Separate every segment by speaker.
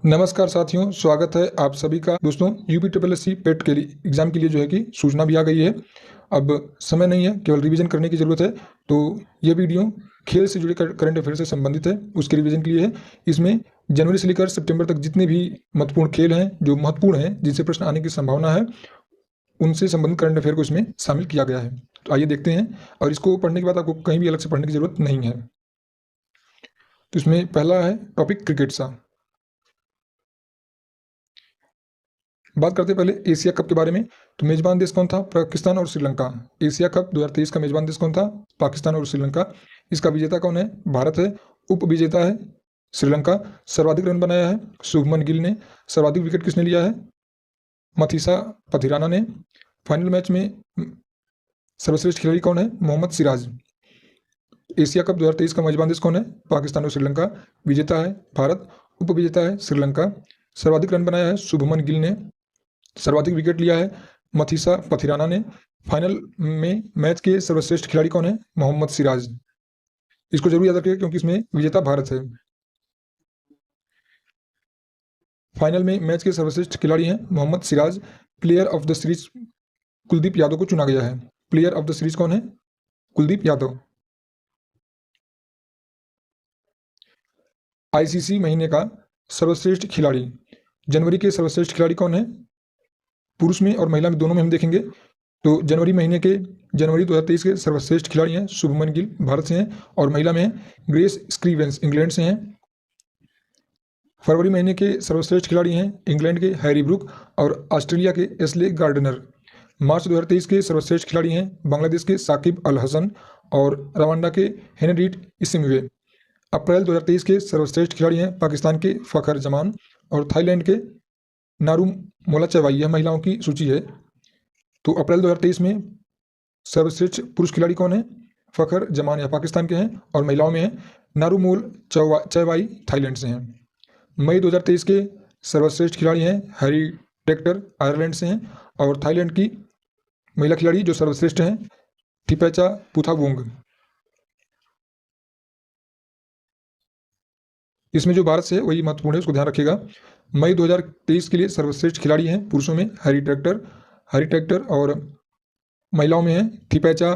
Speaker 1: नमस्कार साथियों, स्वागत है आप सभी का। दोस्तों, यूपी ट्रिपल एस सी पेट के लिए एग्जाम के लिए जो है कि सूचना भी आ गई है। अब समय नहीं है, केवल रिवीजन करने की ज़रूरत है। तो ये वीडियो खेल से जुड़े करंट अफेयर से संबंधित है, उसके रिवीजन के लिए है। इसमें जनवरी से लेकर सितंबर तक जितने भी महत्वपूर्ण खेल हैं, जो महत्वपूर्ण हैं, जिनसे प्रश्न आने की संभावना है, उनसे संबंधित करंट अफेयर को इसमें शामिल किया गया है। तो आइए देखते हैं, और इसको पढ़ने के बाद आपको कहीं भी अलग से पढ़ने की जरूरत नहीं है। तो इसमें पहला है टॉपिक क्रिकेट सा। बात करते हैं पहले एशिया कप के बारे में। तो मेजबान देश कौन था? पाकिस्तान और श्रीलंका। एशिया कप 2023 का मेजबान देश कौन था? पाकिस्तान और श्रीलंका। इसका विजेता कौन है? भारत है। उप विजेता है श्रीलंका। सर्वाधिक रन बनाया है शुभमन गिल ने। सर्वाधिक विकेट किसने लिया है? मथीसा पथिराना ने। फाइनल मैच में सर्वश्रेष्ठ खिलाड़ी कौन है? मोहम्मद सिराज। एशिया कप 2023 का मेजबान देश कौन है? पाकिस्तान और श्रीलंका। विजेता है भारत, उप विजेता है श्रीलंका। सर्वाधिक रन बनाया है शुभमन गिल ने। सर्वाधिक विकेट लिया है मथीसा पथिराना ने। फाइनल में मैच के सर्वश्रेष्ठ खिलाड़ी कौन है? मोहम्मद सिराज। इसको जरूर याद रखिएगा क्योंकि इसमें विजेता भारत है। फाइनल में मैच के सर्वश्रेष्ठ खिलाड़ी हैं Mohammed Siraj. Player of the series Kuldeep Yadav को चुना गया है। प्लेयर ऑफ द सीरीज कौन है? कुलदीप यादव। आईसीसी महीने का सर्वश्रेष्ठ खिलाड़ी। जनवरी के सर्वश्रेष्ठ खिलाड़ी कौन है? पुरुष में और महिला में दोनों में हम देखेंगे। तो जनवरी 2023 के सर्वश्रेष्ठ खिलाड़ी हैं शुभमन गिल, भारत से हैं, और महिला में हैं ग्रेस स्क्रीवेंस, इंग्लैंड से हैं। फरवरी महीने के सर्वश्रेष्ठ खिलाड़ी हैं इंग्लैंड के हैरी ब्रूक और ऑस्ट्रेलिया के एशले गार्डनर। मार्च 2023 के सर्वश्रेष्ठ खिलाड़ी हैं बांग्लादेश के साकिब अल हसन और रवांडा के हेनरीट इसिमवे। अप्रैल 2023 के सर्वश्रेष्ठ खिलाड़ी हैं पाकिस्तान के फखर जमान और थाईलैंड के नारू मोलाचेवाई। यह महिलाओं की सूची है। तो अप्रैल 2023 में सर्वश्रेष्ठ पुरुष खिलाड़ी कौन है? फखर जमान, या पाकिस्तान के हैं, और महिलाओं में हैं नारूमोल चेवाई, थाईलैंड से हैं। मई 2023 के सर्वश्रेष्ठ खिलाड़ी हैं हैरी टेक्टर, आयरलैंड से हैं, और थाईलैंड की महिला खिलाड़ी जो सर्वश्रेष्ठ हैं थिपैचा पुथावोंग। इसमें जो भारत से है वही महत्वपूर्ण है, उसको ध्यान रखिएगा। मई 2023 के लिए सर्वश्रेष्ठ खिलाड़ी हैं पुरुषों में हैरी टेक्टर, और महिलाओं में हैं थिपैचा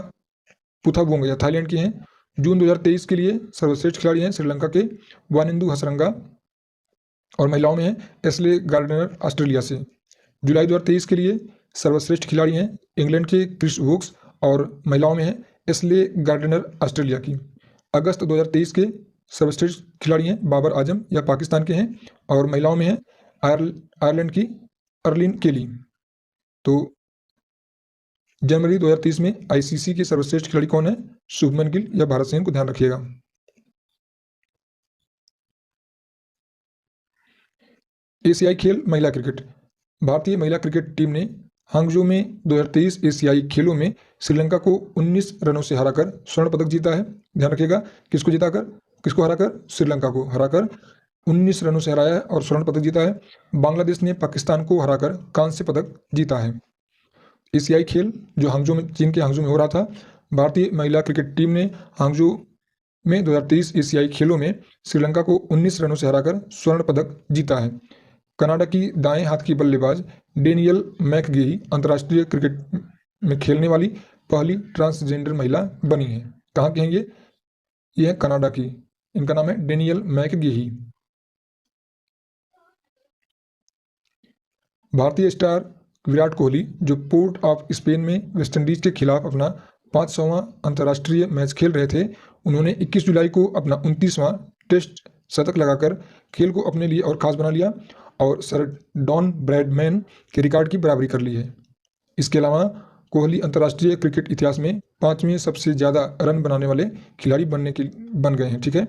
Speaker 1: पुथावोंग, या थाईलैंड की हैं। जून 2023 के लिए सर्वश्रेष्ठ खिलाड़ी हैं श्रीलंका के वानिंदु हसरंगा, और महिलाओं में हैं एशले गार्डनर, ऑस्ट्रेलिया से। जुलाई 2023 के लिए सर्वश्रेष्ठ खिलाड़ी हैं इंग्लैंड के क्रिस वोक्स, और महिलाओं में हैं एशले गार्डनर, ऑस्ट्रेलिया की। अगस्त 2023 के सर्वश्रेष्ठ खिलाड़ी हैं बाबर आजम, या पाकिस्तान के हैं, और महिलाओं में हैं आयरलैंड की अर्लिन केली। तो जनवरी 2023 में आईसीसी के सर्वश्रेष्ठ खिलाड़ी कौन है? शुभमन गिल, या भारत से, इनको ध्यान रखिएगा। एशियाई खेल महिला क्रिकेट। भारतीय महिला क्रिकेट टीम ने हांगजो में 2023 एशियाई खेलों में श्रीलंका को 19 रनों से हराकर स्वर्ण पदक जीता है। ध्यान रखिएगा, किसको हराकर? श्रीलंका को हराकर 19 रनों से हराया है और स्वर्ण पदक जीता है। बांग्लादेश ने पाकिस्तान को हराकर कांस्य पदक जीता है। एशियाई खेल जो हांगजो में, चीन के हांगजो में हो रहा था, भारतीय महिला क्रिकेट टीम ने हांगजो में 2023 एशियाई खेलों में श्रीलंका को 19 रनों से हराकर स्वर्ण पदक जीता है। कनाडा की दाएं हाथ की बल्लेबाज डेनियल मैकगेही अंतर्राष्ट्रीय क्रिकेट में खेलने वाली पहली ट्रांसजेंडर महिला बनी है। कहाँ की हैं ये? है कनाडा की। इनका नाम है डेनियल मैकगेही। भारतीय स्टार विराट कोहली, जो पोर्ट ऑफ स्पेन में वेस्टइंडीज के खिलाफ अपना 500वां अंतर्राष्ट्रीय मैच खेल रहे थे, उन्होंने 21 जुलाई को अपना 29वां टेस्ट शतक लगाकर खेल को अपने लिए और खास बना लिया और सर डॉन ब्रैडमैन के रिकॉर्ड की बराबरी कर ली है। इसके अलावा कोहली अंतर्राष्ट्रीय क्रिकेट इतिहास में 5वें सबसे ज़्यादा रन बनाने वाले खिलाड़ी बन गए हैं। ठीक है।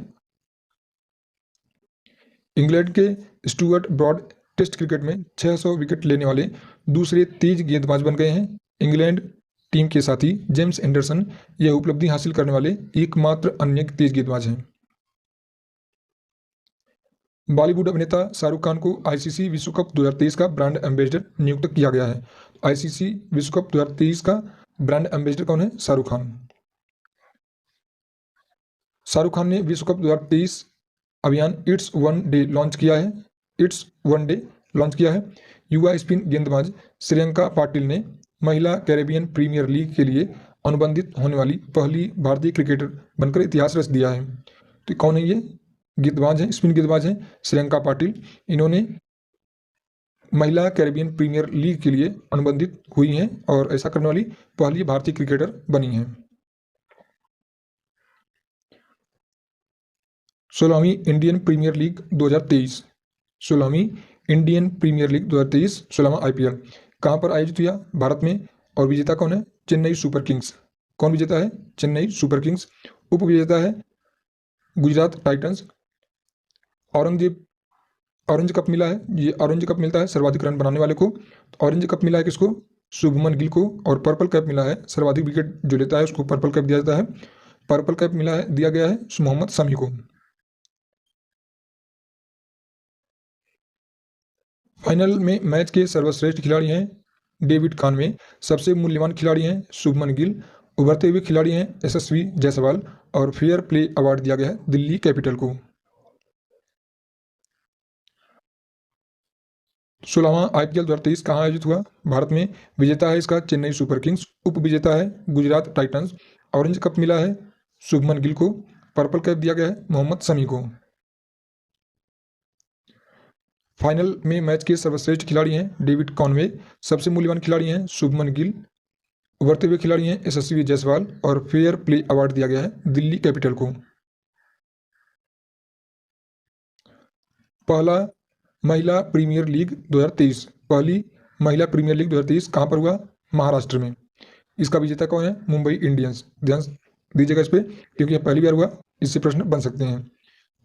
Speaker 1: इंग्लैंड के स्टुअर्ट ब्रॉड टेस्ट क्रिकेट में 600 विकेट लेने वाले दूसरे तेज गेंदबाज बन गए हैं। इंग्लैंड टीम के साथी जेम्स एंडरसन यह उपलब्धि हासिल करने वाले एकमात्र अन्य तेज गेंदबाज हैं। बॉलीवुड अभिनेता शाहरुख खान को आईसीसी विश्व कप 2023 का ब्रांड एम्बेसडर नियुक्त किया गया है। आईसीसी विश्व कप 2023 का ब्रांड एम्बेसडर कौन है? शाहरुख खान। शाहरुख खान ने विश्व कप 2023 अभियान इट्स वन डे लॉन्च किया है। इट्स वनडे लॉन्च किया है। युवा स्पिन गेंदबाज श्रियंका पाटिल ने महिला कैरेबियन प्रीमियर लीग के लिए अनुबंधित होने वाली पहली भारतीय क्रिकेटर बनकर इतिहास रच दिया है। तो कौन है ये गेंदबाज है, स्पिन गेंदबाज है श्रियंका पाटिल। इन्होंने महिला कैरेबियन प्रीमियर लीग के लिए अनुबंधित हुई हैं और ऐसा करने वाली पहली भारतीय क्रिकेटर बनी हैं। 16वीं इंडियन प्रीमियर लीग 2023, 16वीं इंडियन प्रीमियर लीग 2023 16वां आईपीएल कहाँ पर आयोजित हुआ? भारत में। और विजेता कौन है? Chennai super Kings. कौन विजेता है? Chennai super Kings. उप विजेता है गुजरात टाइटंस। ऑरेंज कप मिला है, ये ऑरेंज कप मिलता है सर्वाधिक रन बनाने वाले को। तो ऑरेंज कप मिला है किसको? शुभमन गिल को। और पर्पल कैप मिला है, सर्वाधिक विकेट जो लेता है उसको पर्पल कैप दिया जाता है। पर्पल कैप दिया गया है मोहम्मद शमी को। फाइनल में मैच के सर्वश्रेष्ठ खिलाड़ी हैं डेविड कानवे, सबसे मूल्यवान खिलाड़ी हैं शुभमन गिल, उभरते हुए खिलाड़ी हैं यशस्वी जायसवाल और फेयर प्ले अवार्ड दिया गया है दिल्ली कैपिटल को। 16वां आईपीएल 2023 कहाँ आयोजित हुआ? भारत में। विजेता है इसका चेन्नई सुपर किंग्स। उप विजेता है गुजरात टाइटंस। ऑरेंज कप मिला है शुभमन गिल को। पर्पल कैप दिया गया है मोहम्मद शमी को। फाइनल में मैच के सर्वश्रेष्ठ खिलाड़ी हैं डेविड कॉनवे, सबसे मूल्यवान खिलाड़ी हैं शुभमन गिल, उभरते हुए खिलाड़ी हैं यशस्वी जायसवाल और फेयर प्ले अवार्ड दिया गया है दिल्ली कैपिटल को। पहला महिला प्रीमियर लीग 2023, पहली महिला प्रीमियर लीग 2023 कहाँ पर हुआ? महाराष्ट्र में। इसका विजेता कौन है? मुंबई इंडियंस। ध्यान दीजिएगा इस पर क्योंकि यह पहली बार हुआ, इससे प्रश्न बन सकते हैं।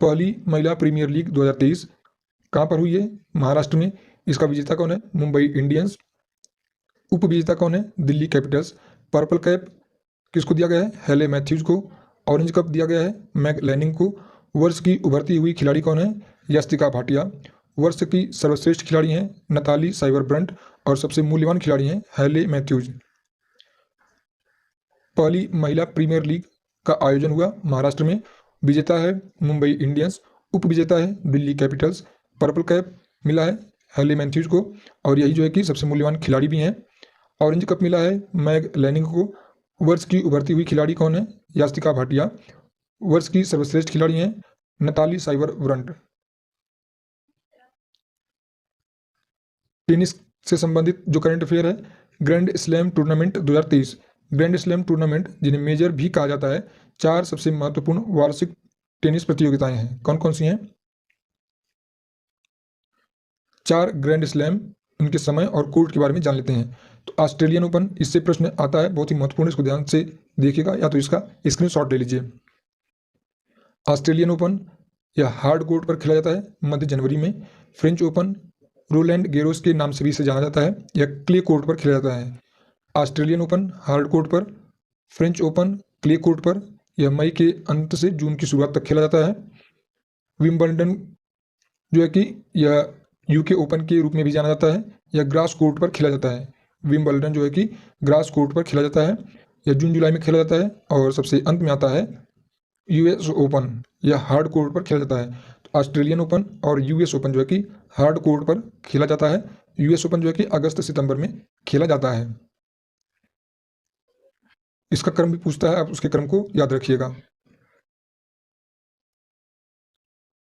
Speaker 1: पहली महिला प्रीमियर लीग 2023 कहाँ पर हुई है? महाराष्ट्र में। इसका विजेता कौन है? मुंबई इंडियंस। उप विजेता कौन है? दिल्ली कैपिटल्स। पर्पल कैप किसको दिया गया है? हेले मैथ्यूज को। ऑरेंज कप दिया गया है मैग लैनिंग को। वर्ष की उभरती हुई खिलाड़ी कौन है? यस्तिका भाटिया। वर्ष की सर्वश्रेष्ठ खिलाड़ी हैं नताली साइबरब्रंट और सबसे मूल्यवान खिलाड़ी हैं हेले मैथ्यूज। पहली महिला प्रीमियर लीग का आयोजन हुआ महाराष्ट्र में। विजेता है मुंबई इंडियंस। उप विजेता है दिल्ली कैपिटल्स। पर्पल कैप मिला है हेले मैथ्यूज को और यही जो है कि सबसे मूल्यवान खिलाड़ी भी हैं। ऑरेंज कप मिला है मैग लैनिंग को। वर्ष की उभरती हुई खिलाड़ी कौन है? यास्तिका भाटिया। वर्ष की सर्वश्रेष्ठ खिलाड़ी हैं नताली साइबरब्रंट। टेनिस से संबंधित जो करंट अफेयर है, grand slam tournament 2023, grand slam tournament जिन्हें मेजर भी कहा जाता है, 4 सबसे महत्वपूर्ण वार्षिक टेनिस प्रतियोगिताएं हैं। कौन कौन सी हैं? 4 ग्रैंड स्लैम, उनके समय और कोर्ट के बारे में जान लेते हैं। तो ऑस्ट्रेलियन ओपन, इससे प्रश्न आता है, बहुत ही महत्वपूर्ण, इसको ध्यान से देखिएगा या तो इसका स्क्रीनशॉट ले लीजिए। ऑस्ट्रेलियन ओपन यह हार्ड कोर्ट पर खेला जाता है मध्य जनवरी में। फ्रेंच ओपन रोलैंड गेरोस के नाम से भी इसे जाना जाता है, यह क्ले कोर्ट पर खेला जाता है। ऑस्ट्रेलियन ओपन हार्ड कोर्ट पर, फ्रेंच ओपन क्ले कोर्ट पर, यह मई के अंत से जून की शुरुआत तक खेला जाता है। विंबलडन जो है कि यह यूके ओपन के रूप में भी जाना जाता है, यह ग्रास कोर्ट पर खेला जाता है। विंबलडन जो है कि ग्रास कोर्ट पर खेला जाता है, यह जून जुलाई में खेला जाता है। और सबसे अंत में आता है यूएस ओपन, यह हार्ड कोर्ट पर खेला जाता है। तो ऑस्ट्रेलियन ओपन और यूएस ओपन जो है कि हार्ड कोर्ट पर खेला जाता है। यूएस ओपन जो है कि अगस्त सितंबर में खेला जाता है। इसका क्रम भी पूछता है, आप उसके क्रम को याद रखिएगा।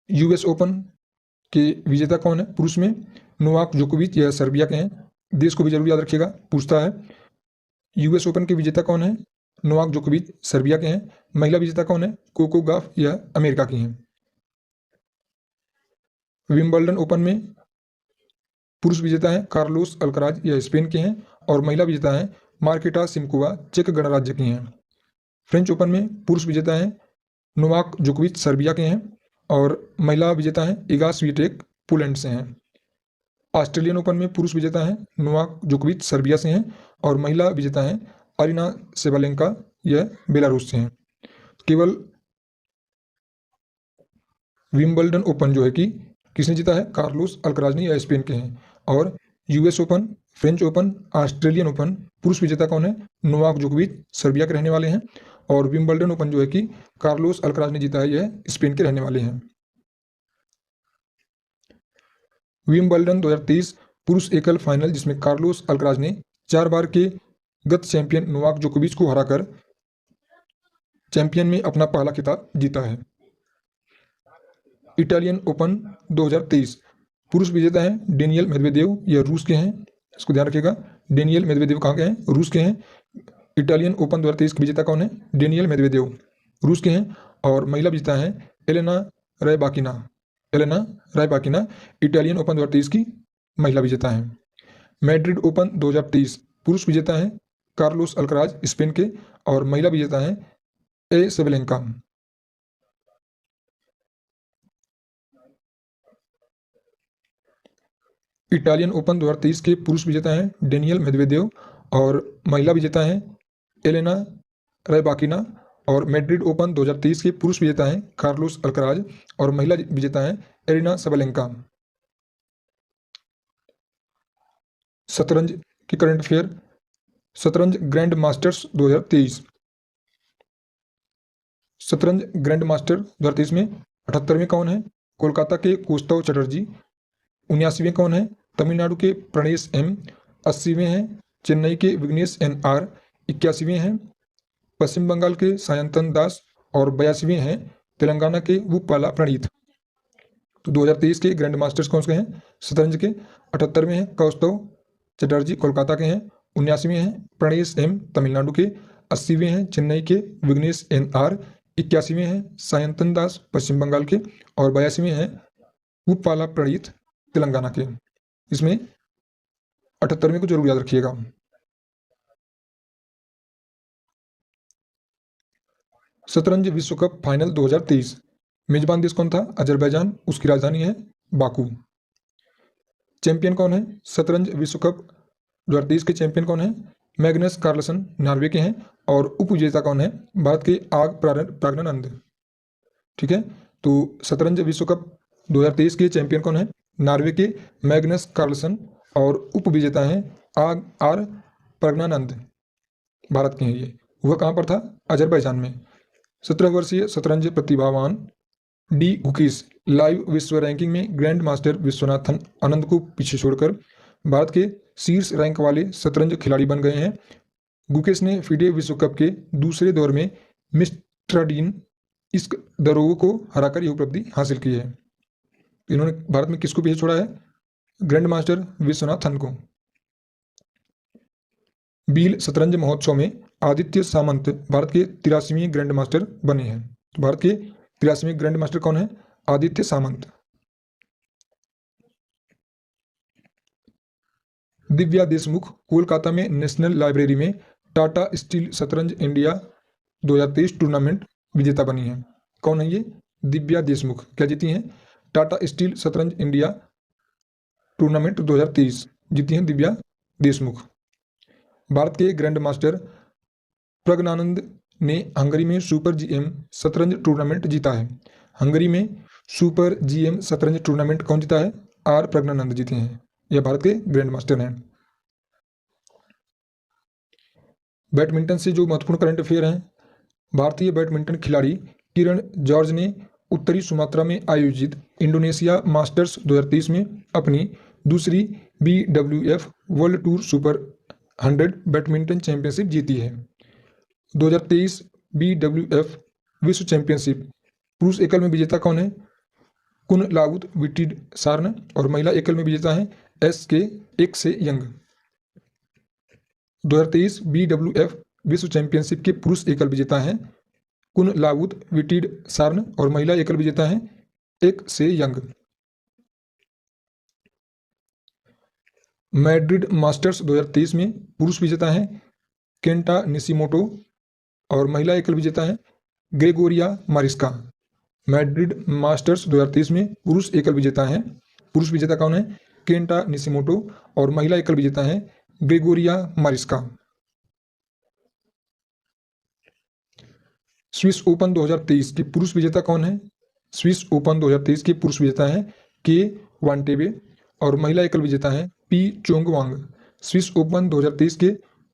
Speaker 1: यूएस ओपन के विजेता कौन है? पुरुष में नोवाक जोकोविच, यह सर्बिया के हैं। देश को भी जरूर याद रखिएगा, पूछता है। यूएस ओपन के विजेता कौन है? नोवाक जोकोविच, सर्बिया के हैं। महिला विजेता कौन है? कोको गॉफ, यह अमेरिका की हैं। विंबलडन ओपन में पुरुष विजेता हैं कार्लोस अल्कराज, यह स्पेन के हैं। और महिला विजेता हैं मार्केटा सिमकोवा, चेक गणराज्य की हैं। फ्रेंच ओपन में पुरुष विजेता हैं नोवाक जोकोविच, सर्बिया के हैं। और महिला विजेता हैं इगा स्वीटेक, पोलैंड से हैं। ऑस्ट्रेलियन ओपन में पुरुष विजेता हैं नोवाक जोकोविच, सर्बिया से हैं। और महिला विजेता हैं अरीना सेबालेंका, यह बेलारूस से हैं। केवल विंबलडन ओपन जो है कि किसने जीता है? कार्लोस अल्कराज ने, यह स्पेन के हैं। और US open, French open, Australian open पुरुष विजेता कौन है? नोवाक जोकोविच, सर्बिया के रहने वाले हैं। और विंबलडन ओपन जो है कि कार्लोस अल्कराज ने जीता है, यह स्पेन के रहने वाले हैं। विंबलडन 2023 पुरुष एकल फाइनल, जिसमें कार्लोस अल्कराज ने 4 बार के गत चैंपियन नोवाक जोकोविच को हराकर चैंपियन में अपना पहला खिताब जीता है। इटालियन ओपन 2023 पुरुष विजेता है डेनियल मेदवेदेव, यह रूस के हैं, इसको ध्यान रखिएगा। डेनियल मेदवेदेव कहाँ के हैं? रूस के हैं। इटालियन ओपन 2023 के विजेता कौन है? डेनियल मेदवेदेव, रूस के हैं। और महिला विजेता है Elena Rybakina. Elena Rybakina Italian open 2023 की महिला विजेता है। मैड्रिड ओपन 2023 पुरुष विजेता है कार्लोस अल्कराज, स्पेन के, और महिला विजेता है ए सेबलेंका। इटालियन ओपन 2023 के पुरुष विजेता हैं डेनियल मेदवेदेव और महिला विजेता हैं एलेना रायबाकिना। और मैड्रिड ओपन 2023 के पुरुष विजेता हैं कार्लोस अल्कराज और महिला विजेता हैं एरिना सबलेंका। शतरंज की करंट अफेयर, शतरंज ग्रैंड मास्टर्स 2023। शतरंज ग्रैंड मास्टर 2023 में 78वें कौन है? कोलकाता के कौस्तव चटर्जी। 79वें कौन है? तमिलनाडु के प्रणेश एम। 80वें हैं चेन्नई के विघ्नेश एन आर। 81वें हैं पश्चिम बंगाल के सायंतन दास। और 82वें हैं तेलंगाना के वुप्पाला प्रणीत। तो 2023 के ग्रैंड मास्टर्स कौन से हैं शतरंज के? 78वें हैं कौस्तव चटर्जी, कोलकाता के हैं। 79वें हैं प्रणेश एम, तमिलनाडु के। 80वें हैं चेन्नई के विघ्नेश एन आर। 81वें हैं सायंतन दास, पश्चिम बंगाल के। और 82वें हैं वुप्पाला प्रणीत, तेलंगाना के। इसमें 78वें को जरूर याद रखिएगा। शतरंज विश्व कप फाइनल 2023 मेजबान देश कौन था? अजरबैजान, उसकी राजधानी है बाकू। चैंपियन कौन है? शतरंज विश्व कप 2023 के चैंपियन कौन है? मैग्नस कार्लसन, नॉर्वे के हैं। और उप विजेता कौन है? भारत के आग प्राज्ञानंद। ठीक है, तो शतरंज विश्व कप 2023 के चैंपियन कौन है? नॉर्वे के मैग्नस कार्लसन। और उप विजेता हैं आर प्रज्ञानंद, भारत के हैं ये। वह कहाँ पर था? अजरबैजान में। 17 वर्षीय शतरंज प्रतिभावान डी गुकीस लाइव विश्व रैंकिंग में ग्रैंड मास्टर विश्वनाथन आनंद को पीछे छोड़कर भारत के शीर्ष रैंक वाले शतरंज खिलाड़ी बन गए हैं। गुकेश ने फीडे विश्व कप के दूसरे दौर में मिस्ट्राडीन इस्क दरोगो को हराकर यह उपलब्धि हासिल की है। इन्होंने भारत में किसको पीछे छोड़ा है? ग्रैंड मास्टर विश्वनाथन को। बील शतरंज महोत्सव में आदित्य सामंत भारत के 83वें ग्रैंड मास्टर बने हैं। तो भारत के 83वें ग्रैंड मास्टर कौन है? आदित्य सामंत। दिव्या देशमुख कोलकाता में नेशनल लाइब्रेरी में टाटा स्टील शतरंज इंडिया 2023 टूर्नामेंट विजेता बनी है। कौन है ये? दिव्या देशमुख। क्या जीती हैं? टाटा स्टील शतरंज इंडिया टूर्नामेंट 2023 जीती हैं दिव्या देशमुख। भारत के ग्रैंड मास्टर प्रज्ञानंद ने हंगरी में सुपर जीएम शतरंज टूर्नामेंट जीता है। हंगरी में सुपर जीएम शतरंज टूर्नामेंट कौन जीता है? आर प्रज्ञानंद जीते हैं। यह भारत के ग्रैंड मास्टर हैं। बैडमिंटन से जो महत्वपूर्ण करंट अफेयर हैं, भारतीय बैडमिंटन खिलाड़ी किरण जॉर्ज ने उत्तरी सुमात्रा में आयोजित इंडोनेशिया मास्टर्स 2023 में अपनी दूसरी BWF world tour super 100 badminton championship जीती है। 2023 BWF विश्व चैंपियनशिप पुरुष एकल में विजेता कौन है? कुनलाउत विटिड सार्न। और महिला एकल में विजेता है SK एक्से यंग। 2023 BWF विश्व चैंपियनशिप के पुरुष एकल विजेता हैं कुनलाउत विटिड सार्न और महिला एकल विजेता हैं एक्से यंग। मैड्रिड मास्टर्स 2023 में पुरुष विजेता हैं केंटा निशिमोटो और महिला एकल विजेता हैं ग्रेगोरिया मारिस्का। मैड्रिड मास्टर्स 2023 में पुरुष एकल विजेता हैं, पुरुष विजेता कौन है? केंटा निशिमोटो और महिला एकल विजेता हैं ग्रेगोरिया मारिस्का। स्विस ओपन 2023 के पुरुष विजेता कौन है? स्विस ओपन 2023 के पुरुष विजेता हैं के वांटेबे और महिला एकल विजेता हैं पी चोंगवांग। स्विस ओपन 2023 के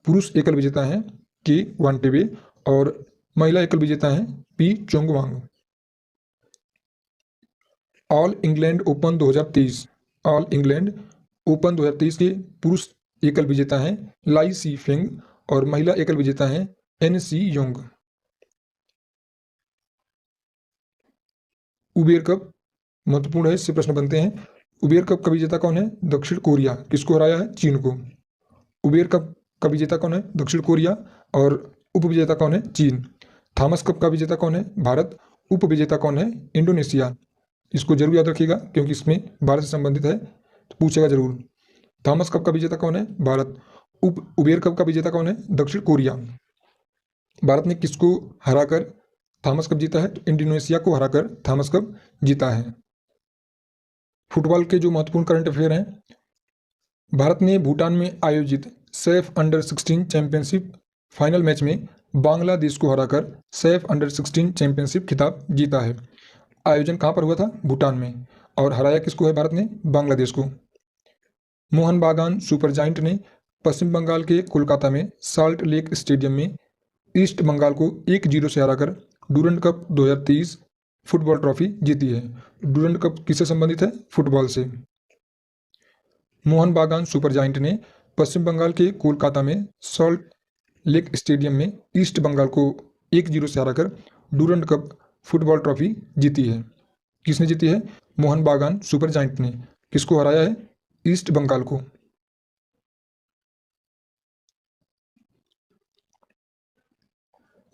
Speaker 1: पुरुष एकल विजेता हैं के वांटेबे और महिला एकल विजेता हैं पी चोंगवांग। All England Open 2023 All England Open 2023 के पुरुष एकल विजेता हैं लाई सी फेंग और महिला एकल विजेता हैं An Se Young. Uber Cup महत्वपूर्ण है, इससे प्रश्न बनते हैं। उबेर कप का विजेता कौन है? दक्षिण कोरिया। किसको हराया है? चीन को। उबेर कप का विजेता कौन है? दक्षिण कोरिया। और उपविजेता कौन है? चीन। थॉमस कप का विजेता कौन है? भारत। उपविजेता कौन है? इंडोनेशिया। इसको जरूर याद रखिएगा क्योंकि इसमें भारत से संबंधित है, तो पूछेगा जरूर। थॉमस कप का विजेता कौन है? भारत। उबेर कप का विजेता कौन है? दक्षिण कोरिया। भारत ने किसको हराकर थॉमस कप जीता है? तो इंडोनेशिया को हराकर थॉमस कप जीता है। फुटबॉल के जो महत्वपूर्ण करंट अफेयर हैं, भारत ने भूटान में आयोजित Saif under 16 championship final match में बांग्लादेश को हराकर सैफ अंडर 16 चैंपियनशिप खिताब जीता है। आयोजन कहाँ पर हुआ था? भूटान में। और हराया किसको है भारत ने? बांग्लादेश को। मोहन बागान सुपर जायंट ने पश्चिम बंगाल के कोलकाता में साल्ट लेक स्टेडियम में ईस्ट बंगाल को 1-0 से हराकर डूरंड कप 2023 फुटबॉल ट्रॉफी जीती है। डूरंड कप किससे संबंधित है? फुटबॉल से। मोहन बागान सुपर जायंट ने पश्चिम बंगाल के कोलकाता में सॉल्ट लेक स्टेडियम में ईस्ट बंगाल को 1-0 से हराकर डूरंड कप फुटबॉल ट्रॉफी जीती है। किसने जीती है? मोहन बागान सुपर जायंट ने। किसको हराया है? ईस्ट बंगाल को।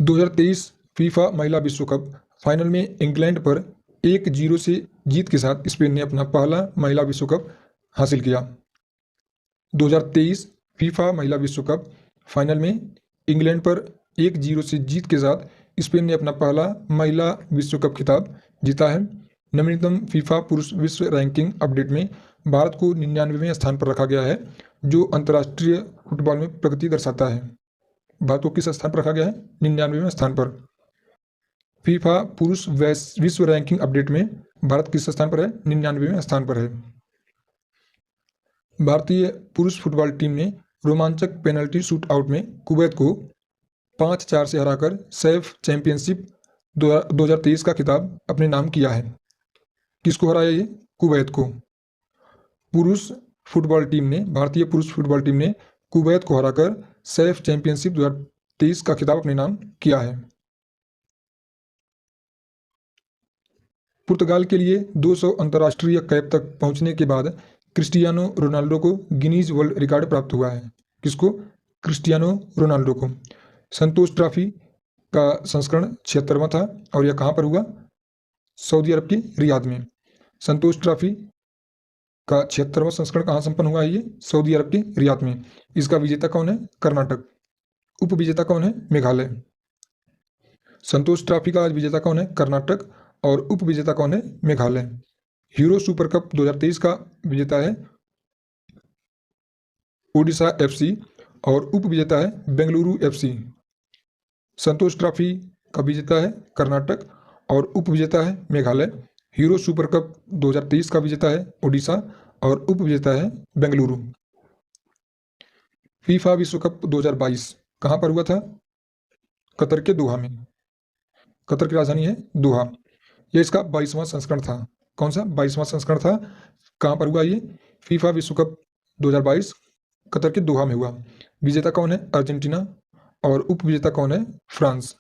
Speaker 1: (2023) फीफा महिला विश्व कप फाइनल में इंग्लैंड पर 1-0 से जीत के साथ स्पेन ने अपना पहला महिला विश्व कप हासिल किया। 2023 फीफा महिला विश्व कप फाइनल में इंग्लैंड पर 1-0 से जीत के साथ स्पेन ने अपना पहला महिला विश्व कप खिताब जीता है। नवीनतम फीफा पुरुष विश्व रैंकिंग अपडेट में भारत को 99वें स्थान पर रखा गया है, जो अंतर्राष्ट्रीय फुटबॉल में प्रगति दर्शाता है। भारत को किस स्थान पर रखा गया है? 99वें स्थान पर। फीफा पुरुष विश्व रैंकिंग अपडेट में भारत किस स्थान पर है? 99वें स्थान पर है। भारतीय पुरुष फुटबॉल टीम ने रोमांचक पेनल्टी शूट आउट में कुवैत को 5-4 से हराकर सैफ चैंपियनशिप 2023 का खिताब अपने नाम किया है। किसको हराया ये? कुवैत को। पुरुष फुटबॉल टीम ने भारतीय पुरुष फुटबॉल टीम ने कुवैत को हराकर सैफ चैंपियनशिप 2023 का खिताब अपने नाम किया है। पुर्तगाल के लिए 200 अंतर्राष्ट्रीय कैप तक पहुंचने के बाद क्रिस्टियानो रोनाल्डो को गिनीज वर्ल्ड रिकॉर्ड प्राप्त हुआ है। किसको? क्रिस्टियानो रोनाल्डो को। संतोष ट्रॉफी का संस्करण 76वां था और यह कहाँ पर हुआ? सऊदी अरब के रियाद में। संतोष ट्रॉफी का 76वां संस्करण कहाँ संपन्न हुआ है? ये सऊदी अरब के रियाद में। इसका विजेता कौन है? कर्नाटक। उपविजेता कौन है? मेघालय। संतोष ट्रॉफी का आज विजेता कौन है? कर्नाटक। और उपविजेता कौन है? मेघालय। हीरो सुपर कप 2023 का विजेता है ओडिशा एफसी और उपविजेता है बेंगलुरु एफसी। संतोष ट्रॉफी का विजेता है कर्नाटक और उपविजेता है मेघालय। हीरो सुपर कप 2023 का विजेता है ओडिशा और उपविजेता है बेंगलुरु। फीफा विश्व कप 2022 कहाँ पर हुआ था? कतर के दोहा में। कतर की राजधानी है दोहा। यह इसका 22वां संस्करण था। कौन सा? 22वां संस्करण था। कहाँ पर हुआ ये? फीफा विश्व कप 2022 कतर के दोहा में हुआ। विजेता कौन है? अर्जेंटीना। और उपविजेता कौन है? फ्रांस।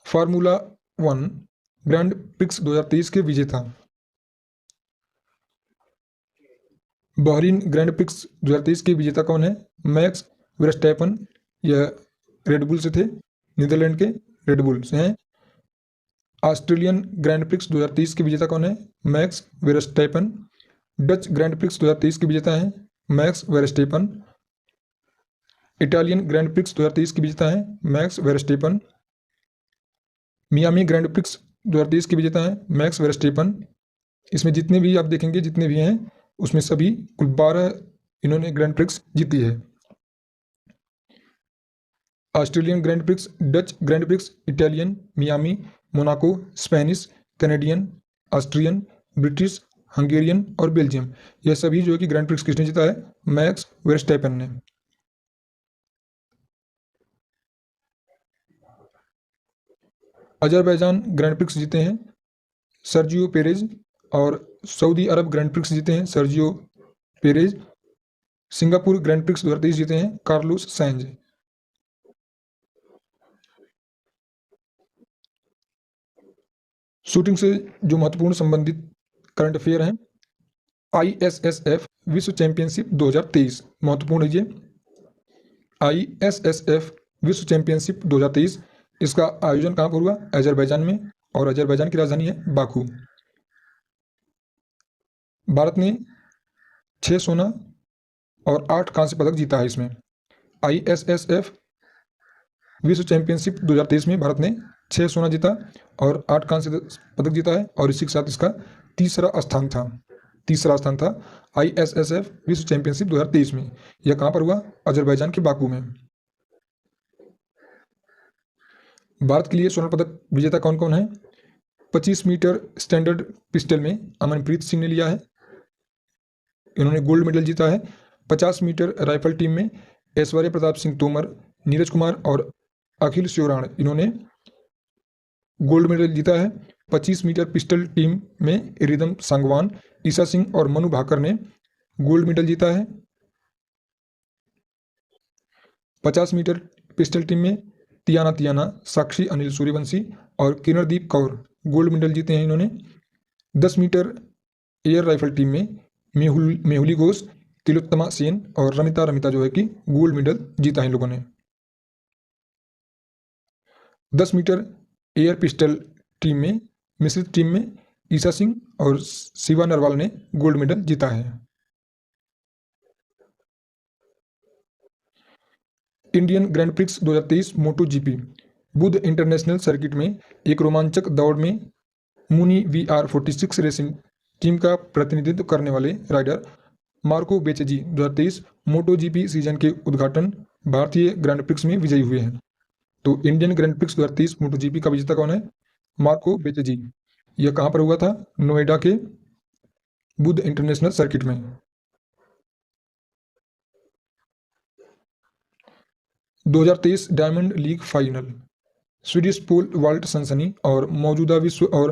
Speaker 1: फार्मूला 1 ग्रैंड प्रिक्स 2023 के विजेता। बहरीन ग्रैंड प्रिक्स 2023 के विजेता कौन है? Max Verstappen. यह रेडबुल से थे, नीदरलैंड के रेडबुल से हैं। ऑस्ट्रेलियन ग्रैंड प्रिक्स 2023 के विजेता कौन है? Max Verstappen. Dutch grand prix 2023 के विजेता हैं max Verstappen. Italian grand prix 2023 के विजेता हैं max Verstappen. Miami grand prix 2023 के विजेता हैं मैक्स वेरस्टैपन। इसमें जितने भी आप देखेंगे, जितने भी हैं, उसमें सभी कुल 12 इन्होंने ग्रैंड प्रिक्स जीती है। Australian grand prix, Dutch grand prix, Italian, Miami, Monaco, Spanish, Canadian, Austrian, British, Hungarian और बेल्जियम, यह सभी जो है कि ग्रैंड प्रिक्स किसने जीता है? मैक्स वेरस्टैपन ने। अजरबैजान ग्रैंड प्रिक्स जीते हैं सर्जियो पेरेज, और सऊदी अरब ग्रैंड प्रिक्स जीते हैं Sergio Perez. Singapore grand prix 2023 जीते हैं कार्लोस सैंज। शूटिंग से जो महत्वपूर्ण संबंधित करंट अफेयर हैं, ISSF विश्व चैंपियनशिप 2023 महत्वपूर्ण है ये। ISSF विश्व चैंपियनशिप 2023, इसका आयोजन कहाँ पर हुआ? अजरबैजान में, और अजरबैजान की राजधानी है बाकू। भारत ने 6 सोना और 8 कांस्य पदक जीता है इसमें। ISSF विश्व चैंपियनशिप 2023 में भारत ने 6 सोना जीता और 8 कांस्य पदक जीता है, और इसी के साथ इसका तीसरा स्थान था ISSF विश्व चैंपियनशिप 2023 में। यह कहाँ पर हुआ? अजरबैजान के बाकू में। भारत के लिए स्वर्ण पदक विजेता कौन कौन है? 25 मीटर स्टैंडर्ड पिस्टल में अमनप्रीत सिंह ने लिया है, इन्होंने गोल्ड मेडल जीता है। 50 मीटर राइफल टीम में ऐश्वर्य प्रताप सिंह तोमर, नीरज कुमार और अखिल श्योराण, इन्होंने गोल्ड मेडल जीता है। 25 मीटर पिस्टल टीम में रिदम सांगवान, ईशा सिंह और मनु भाकर ने गोल्ड मेडल जीता है। 50 मीटर पिस्टल टीम में तियाना, साक्षी अनिल सूर्यवंशी और किरणदीप कौर गोल्ड मेडल जीते हैं इन्होंने। 10 मीटर एयर राइफल टीम में मेहुली घोष, तिलोत्तमा सेन और रमिता जो है कि गोल्ड मेडल जीता है इन लोगों ने। 10 मीटर एयर पिस्टल टीम में मिश्रित टीम में ईशा सिंह और शिवा नरवाल ने गोल्ड मेडल जीता है। इंडियन ग्रैंड प्रिक्स 2023 मोटो जीपी बुध इंटरनेशनल सर्किट में एक रोमांचक दौड़ में मुनी VR46 रेसिंग टीम का प्रतिनिधित्व करने वाले राइडर मार्को बेचेजी 2023 मोटो जीपी सीजन के उद्घाटन भारतीय ग्रैंड प्रिक्स में विजयी हुए हैं। तो इंडियन ग्रैंड प्रिक्स 2023 मोटो जीपी का विजेता कौन है? मार्को बेचेजी। यह कहाँ पर हुआ था? नोएडा के बुध इंटरनेशनल सर्किट में। 2023 Diamond League final, Swedish pole vault सनसनी और मौजूदा विश्व और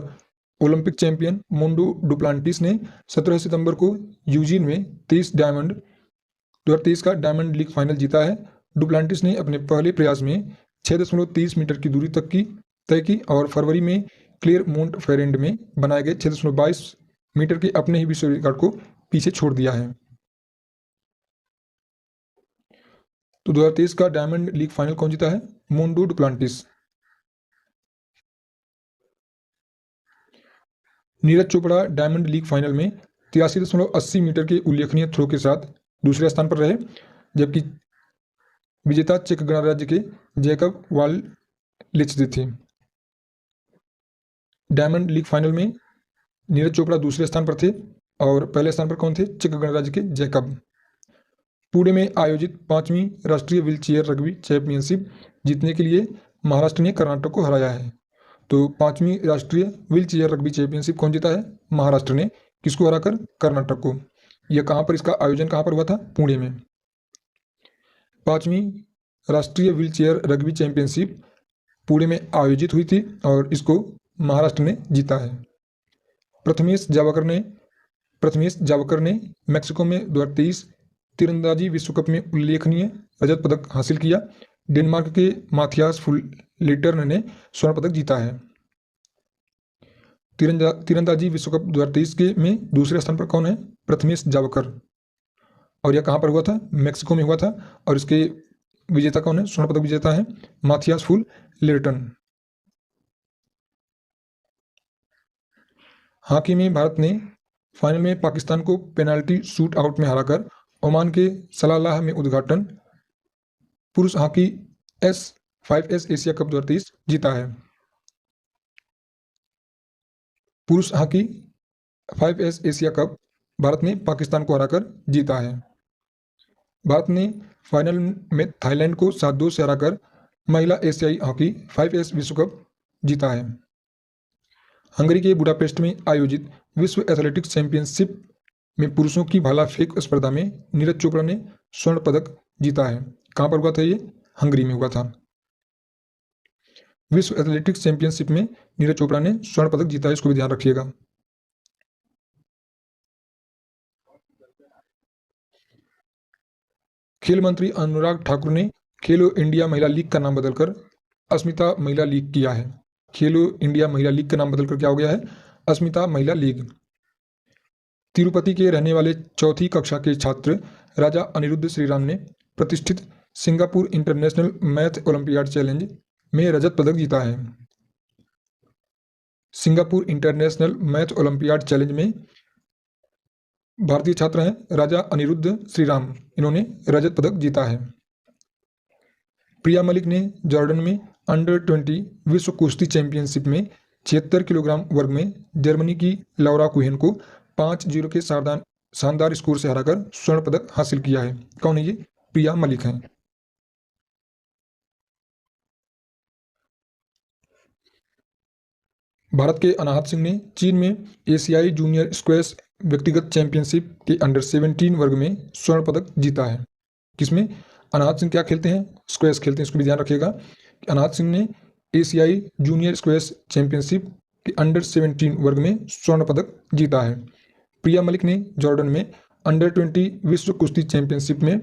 Speaker 1: ओलंपिक चैंपियन मोंडो डुप्लांटिस ने 17 सितंबर को यूजीन में 2023 का डायमंड लीग फाइनल जीता है। डुप्लांटिस ने अपने पहले प्रयास में 6.30 मीटर की दूरी तक की तय की और फरवरी में क्लेरमोंट फेरेंड में बनाए गए 6.22 मीटर के अपने ही विश्व रिकॉर्ड को पीछे छोड़ दिया है। तो 2023 का डायमंड लीग फाइनल कौन जीता है? Mondo Duplantis. Neeraj Chopra diamond League final में 83.80 मीटर के उल्लेखनीय थ्रो के साथ दूसरे स्थान पर रहे, जबकि विजेता चेक गणराज्य के जैकब वाल्लिच थे। डायमंड लीग फाइनल में नीरज चोपड़ा दूसरे स्थान पर थे और पहले स्थान पर कौन थे? चेक गणराज्य के जैकब। पुणे में आयोजित 5वीं राष्ट्रीय व्हीलचेयर रग्बी चैंपियनशिप जीतने के लिए महाराष्ट्र ने कर्नाटक को हराया है। तो 5वीं राष्ट्रीय व्हीलचेयर रग्बी चैंपियनशिप कौन जीता है? महाराष्ट्र ने। किसको हराकर? कर्नाटक को। यह कहाँ पर, इसका आयोजन कहाँ पर हुआ था? पुणे में। 5वीं राष्ट्रीय व्हीलचेयर रग्बी चैंपियनशिप पुणे में आयोजित हुई थी और इसको महाराष्ट्र ने जीता है। प्रथमेश जावकर ने मैक्सिको में 2023 तीरंदाजी विश्व कप में उल्लेखनीय रजत पदक हासिल किया। डेनमार्क के माथियास फुलेटर्न ने स्वर्ण पदक जीता है। तीरंदाजी विश्व कप 2023 के में दूसरे स्थान पर कौन है? प्रथमेश जावकर। और यह कहाँ पर हुआ था? मैक्सिको में हुआ था। और इसके विजेता कौन है? स्वर्ण पदक विजेता है माथियास फुलेटर्न। हॉकी में भारत ने फाइनल में पाकिस्तान को पेनाल्टी शूट आउट में हराकर ओमान के सलालाह में उद्घाटन पुरुष हॉकी S5S एशिया कप 2023 जीता है। पुरुष hockey 5S Asia cup Bharat ने पाकिस्तान को हराकर जीता है। भारत ने फाइनल में थाईलैंड को 7-2 से हराकर महिला एशियाई हॉकी 5S विश्व कप जीता है। हंगरी के बुडापेस्ट में आयोजित विश्व एथलेटिक्स चैंपियनशिप में पुरुषों की भाला फेंक स्पर्धा में नीरज चोपड़ा ने स्वर्ण पदक जीता है। कहाँ पर हुआ था? ये हंगरी में हुआ था। विश्व एथलेटिक्स चैंपियनशिप में नीरज चोपड़ा ने स्वर्ण पदक जीता है, इसको भी ध्यान रखिएगा। खेल मंत्री अनुराग ठाकुर ने खेलो इंडिया महिला लीग का नाम बदलकर अस्मिता महिला लीग किया है। खेलो इंडिया महिला लीग का नाम बदलकर क्या हो गया है? अस्मिता महिला लीग। तिरुपति के रहने वाले चौथी कक्षा के छात्र राजा अनिरुद्ध श्रीराम ने प्रतिष्ठित Singapore international math olympiad challenge में रजत पदक जीता है। Singapore international math olympiad challenge में भारतीय छात्र हैं राजा अनिरुद्ध श्रीराम, इन्होंने रजत पदक जीता है। प्रिया मलिक ने जॉर्डन में अंडर 20 विश्व कुश्ती चैंपियनशिप में 76 किलोग्राम वर्ग में जर्मनी की लौरा कुहेन को 5-0 के शानदार स्कोर से हराकर स्वर्ण पदक हासिल किया है। कौन है ये? प्रिया मलिक हैं। भारत के अनाहत सिंह ने चीन में एशियाई जूनियर स्क्वैश व्यक्तिगत चैंपियनशिप के अंडर 17 वर्ग में स्वर्ण पदक जीता है। किसमें? अनाहत सिंह क्या खेलते हैं? स्क्वैश खेलते हैं, इसको भी ध्यान रखिएगा। अनाहत सिंह ने एशियाई जूनियर स्क्वैश चैंपियनशिप के अंडर 17 वर्ग में स्वर्ण पदक जीता है। प्रिया मलिक ने जॉर्डन में अंडर 20 विश्व कुश्ती चैंपियनशिप में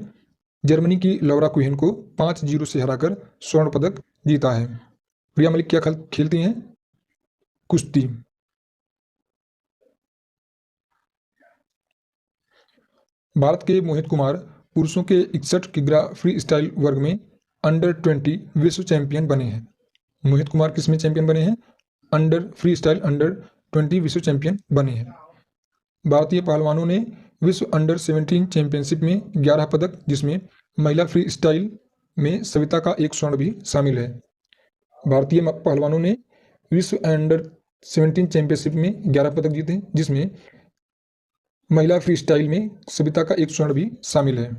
Speaker 1: जर्मनी की लौरा कुहेन को 5-0 से हराकर स्वर्ण पदक जीता है। प्रिया मलिक क्या खेलती हैं? कुश्ती। भारत के मोहित कुमार पुरुषों के 61 किग्रा फ्री स्टाइल वर्ग में अंडर 20 विश्व चैंपियन बने हैं। मोहित कुमार किसमें चैंपियन बने हैं? अंडर फ्री स्टाइल अंडर 20 विश्व चैंपियन बने हैं। भारतीय पहलवानों ने विश्व अंडर 17 चैंपियनशिप में 11 पदक, जिसमें महिला फ्री स्टाइल में सविता का एक स्वर्ण भी शामिल है। भारतीय पहलवानों ने विश्व अंडर 17 चैंपियनशिप में 11 पदक जीते, जिसमें महिला फ्री स्टाइल में सविता का एक स्वर्ण भी शामिल है।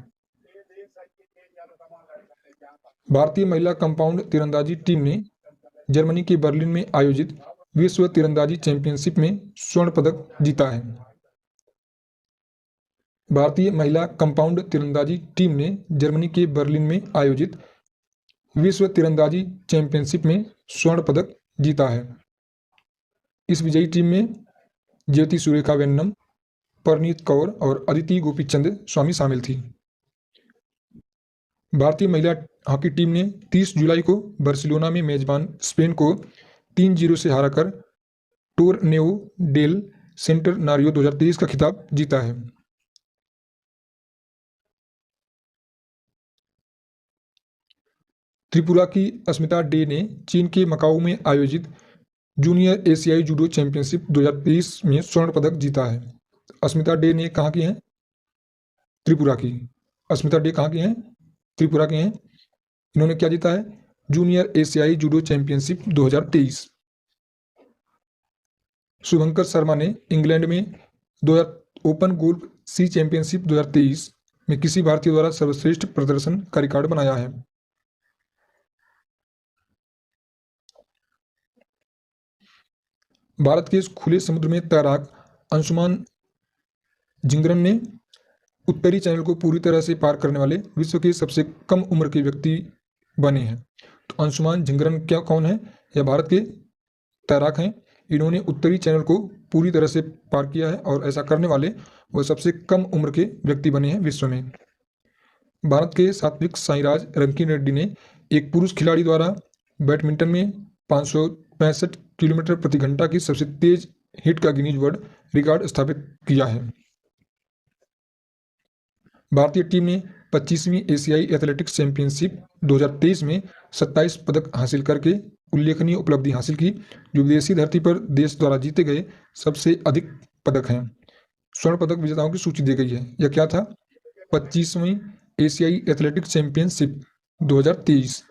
Speaker 1: भारतीय महिला कंपाउंड तीरंदाजी टीम ने जर्मनी के बर्लिन में आयोजित विश्व तीरंदाजी चैंपियनशिप में स्वर्ण पदक जीता है। भारतीय महिला कंपाउंड तीरंदाजी टीम ने जर्मनी के बर्लिन में आयोजित विश्व तीरंदाजी चैंपियनशिप में स्वर्ण पदक जीता है। इस विजयी टीम में ज्योति सुरेखा वेन्नम, परनीत कौर और अदिति गोपीचंद स्वामी शामिल थी। भारतीय महिला हॉकी टीम ने 30 जुलाई को बार्सिलोना में मेजबान स्पेन को 3-0 से हराकर टोरनेओ डेल सेंटरनारियो 2023 का खिताब जीता है। त्रिपुरा की अस्मिता डे ने चीन के मकाऊ में आयोजित जूनियर एशियाई जूडो चैंपियनशिप 2023 में स्वर्ण पदक जीता है। अस्मिता डे ने कहाँ की हैं? त्रिपुरा की। अस्मिता डे कहाँ की हैं? त्रिपुरा के हैं। इन्होंने क्या जीता है? जूनियर एशियाई जूडो चैंपियनशिप 2023। शुभंकर शर्मा ने इंग्लैंड में 2000 ओपन गोल्फ सी चैंपियनशिप 2023 में किसी भारतीय द्वारा सर्वश्रेष्ठ प्रदर्शन का रिकॉर्ड बनाया है। भारत के खुले समुद्र में तैराक अंशुमान झिंगरन ने उत्तरी चैनल को पूरी तरह से पार करने वाले विश्व के सबसे कम उम्र के व्यक्ति बने हैं। तो अंशुमान झिंगरन क्या कौन है? यह भारत के तैराक हैं। इन्होंने उत्तरी चैनल को पूरी तरह से पार किया है और ऐसा करने वाले वह सबसे कम उम्र के व्यक्ति बने हैं विश्व में। भारत के सात्विक साईराज रंकीरेड्डी ने एक पुरुष खिलाड़ी द्वारा बैडमिंटन में 565 किलोमीटर प्रति घंटा की सबसे तेज हिट का गिनीज वर्ल्ड रिकॉर्ड स्थापित किया है। भारतीय टीम ने 25वीं एशियाई एथलेटिक्स चैंपियनशिप 2023 में 27 पदक हासिल करके उल्लेखनीय उपलब्धि हासिल की, जो विदेशी धरती पर देश द्वारा जीते गए सबसे अधिक पदक हैं। स्वर्ण पदक विजेताओं की सूची दी गई है। यह क्या था? 25वीं एशियाई एथलेटिक्स चैंपियनशिप 2023।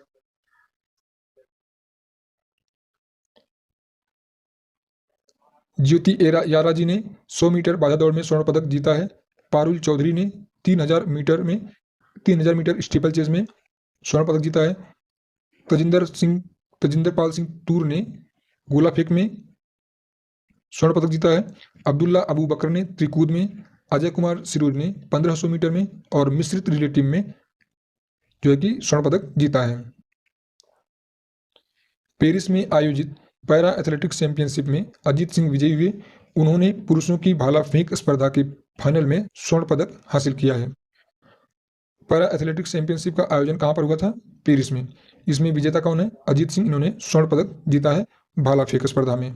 Speaker 1: ज्योति यारा जी ने 100 मीटर बाधा दौड़ में स्वर्ण पदक जीता है। पारुल चौधरी ने 3000 मीटर स्टीपल चेज में स्वर्ण पदक जीता है। तजिंदर पाल सिंह टूर ने गोला फेंक में स्वर्ण पदक जीता है। अब्दुल्ला अबू बकर ने त्रिकूद में, अजय कुमार सिरोज ने 1500 मीटर में और मिश्रित रिले टीम में जो है कि स्वर्ण पदक जीता है। पेरिस में आयोजित पैरा एथलेटिक्स चैंपियनशिप में अजीत सिंह विजयी हुए। उन्होंने पुरुषों की भाला फेंक स्पर्धा के फाइनल में स्वर्ण पदक हासिल किया है। पैरा एथलेटिक्स चैंपियनशिप का आयोजन कहां पर हुआ था? पेरिस में। इसमें विजेता कौन है? अजीत सिंह। इन्होंने स्वर्ण पदक जीता है भाला फेंक स्पर्धा में।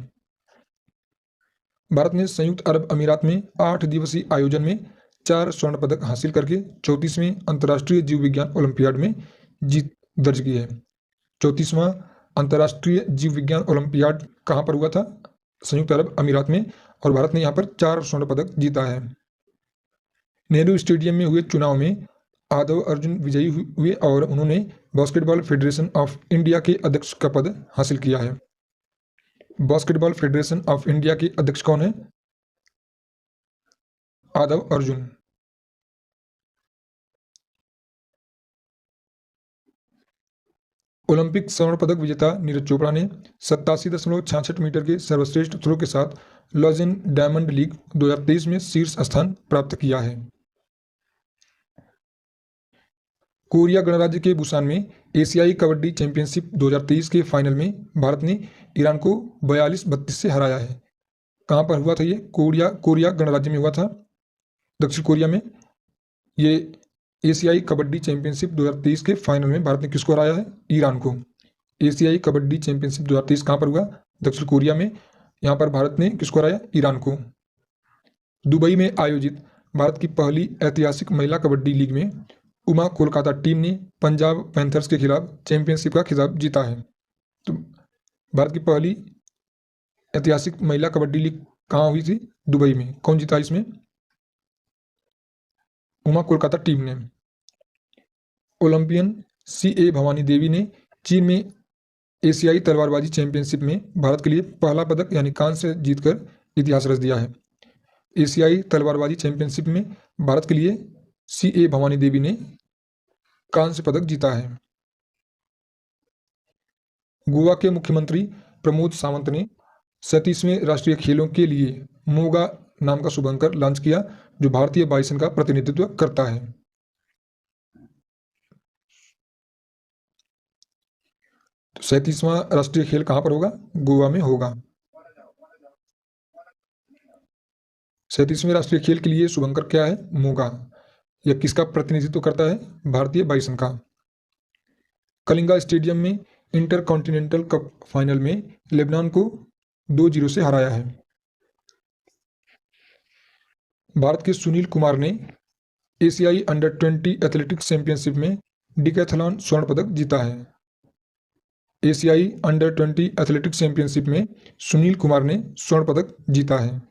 Speaker 1: भारत ने संयुक्त अरब अमीरात में 8 दिवसीय आयोजन में 4 स्वर्ण पदक हासिल करके 34वें अंतर्राष्ट्रीय जीव विज्ञान ओलंपियाड में जीत दर्ज की है। 34वां अंतर्राष्ट्रीय जीव विज्ञान ओलंपियाड कहां पर हुआ था? संयुक्त अरब अमीरात में। और भारत ने यहां पर 4 स्वर्ण पदक जीता है। नेहरू स्टेडियम में हुए चुनाव में आदव अर्जुन विजयी हुए और उन्होंने बास्केटबॉल फेडरेशन ऑफ इंडिया के अध्यक्ष का पद हासिल किया है। बास्केटबॉल फेडरेशन ऑफ इंडिया के अध्यक्ष कौन है? आदव अर्जुन। ओलंपिक स्वर्ण पदक विजेता नीरज चोपड़ा ने 87.66 मीटर के सर्वश्रेष्ठ थ्रो के साथ लॉजन डायमंड लीग 2023 में शीर्ष स्थान प्राप्त किया है। कोरिया गणराज्य के बुसान में एशियाई कबड्डी चैंपियनशिप 2023 के फाइनल में भारत ने ईरान को 42-32 से हराया है। कहां पर हुआ था ये? कोरिया गणराज्य में हुआ था, दक्षिण कोरिया में। ये एशियाई कबड्डी चैंपियनशिप 2023 के फाइनल में भारत ने किसको हराया है? ईरान को। एशियाई कबड्डी चैंपियनशिप 2023 कहां पर हुआ? दक्षिण कोरिया में। यहां पर भारत ने किसको हराया? ईरान को। दुबई में आयोजित भारत की पहली ऐतिहासिक महिला कबड्डी लीग में उमा कोलकाता टीम ने पंजाब पैंथर्स के खिलाफ चैंपियनशिप का खिताब जीता है। तो भारत की पहली ऐतिहासिक महिला कबड्डी लीग कहाँ हुई थी? दुबई में। कौन जीता इसमें? उमा कोलकाता टीम ने। ओलंपियन CA भवानी देवी ने चीन में एशियाई तलवारबाजी चैंपियनशिप में भारत के लिए पहला पदक यानी कांस्य जीतकर इतिहास रच दिया है। एशियाई तलवारबाजी चैंपियनशिप में भारत के लिए CA भवानी देवी ने कांस्य पदक जीता है। गोवा के मुख्यमंत्री प्रमोद सावंत ने 37वें राष्ट्रीय खेलों के लिए मोगा नाम का शुभंकर लॉन्च किया, जो भारतीय वायुसेना का प्रतिनिधित्व करता है। तो 37वां राष्ट्रीय खेल कहां पर होगा? गोवा में होगा। 37वें राष्ट्रीय खेल के लिए शुभंकर क्या है? मोगा। यह किसका प्रतिनिधित्व करता है? भारतीय वायुसेना का। कलिंगा स्टेडियम में इंटरकॉन्टिनेंटल कप फाइनल में लेबनान को 2-0 से हराया है। भारत के सुनील कुमार ने एशियाई अंडर 20 एथलेटिक्स चैंपियनशिप में डिकैथलॉन स्वर्ण पदक जीता है। एशियाई अंडर 20 एथलेटिक्स चैंपियनशिप में सुनील कुमार ने स्वर्ण पदक जीता है।